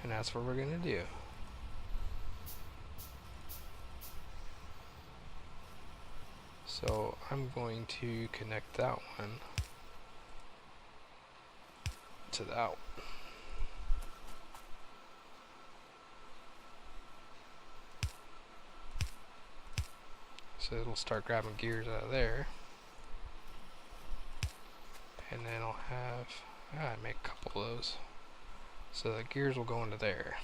And that's what we're gonna do. So I'm going to connect that one to that one. So it'll start grabbing gears out of there. And then I'll have, I'd make a couple of those. So the gears will go into there.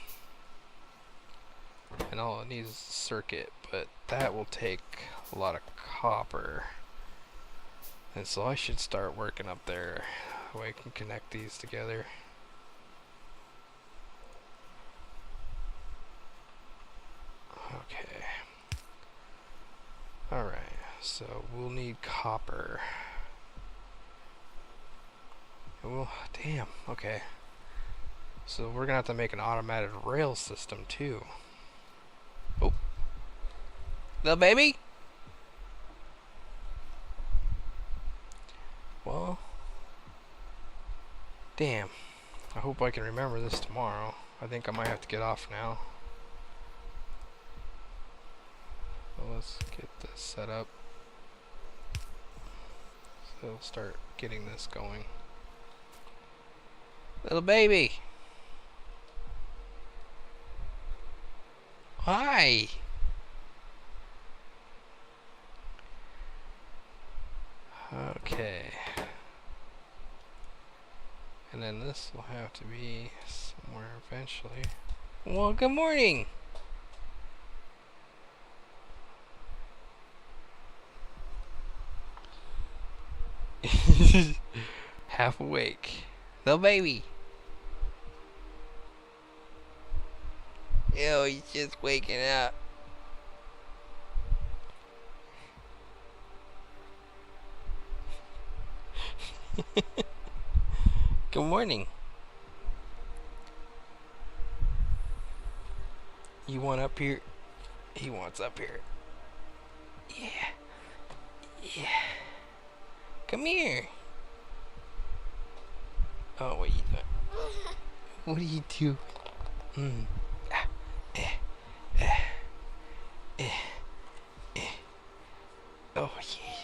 And all it needs is a circuit, but that will take a lot of copper. And so I should start working up there. That way I can connect these together. Okay. Alright, so we'll need copper. Oh, damn, okay. So we're gonna have to make an automated rail system too. Oh. Little baby? Well, damn. I hope I can remember this tomorrow. I think I might have to get off now. So let's get this set up. So we'll start getting this going. Little baby! Hi! Okay. And then this will have to be somewhere eventually. Well, good morning! Half awake. Little baby! Ew, he's just waking up. Good morning. You want up here? He wants up here. Yeah. Yeah. Come here. Oh, what are you doing? What are you doing? Oh yeah.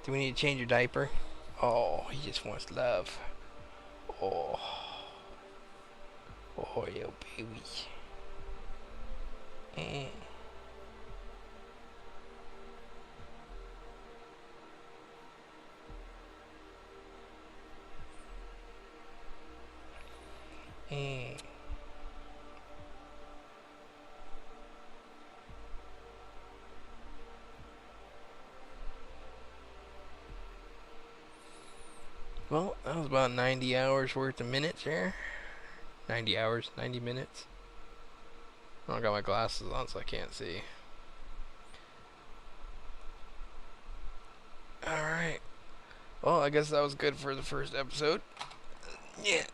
Do we need to change your diaper? Oh, he just wants love. Oh. Oh, yeah, baby. Eh. Eh. Well, that was about 90 hours worth of minutes there. 90 hours, 90 minutes. I don't got my glasses on, so I can't see. Alright. Well, I guess that was good for the first episode. Yeah.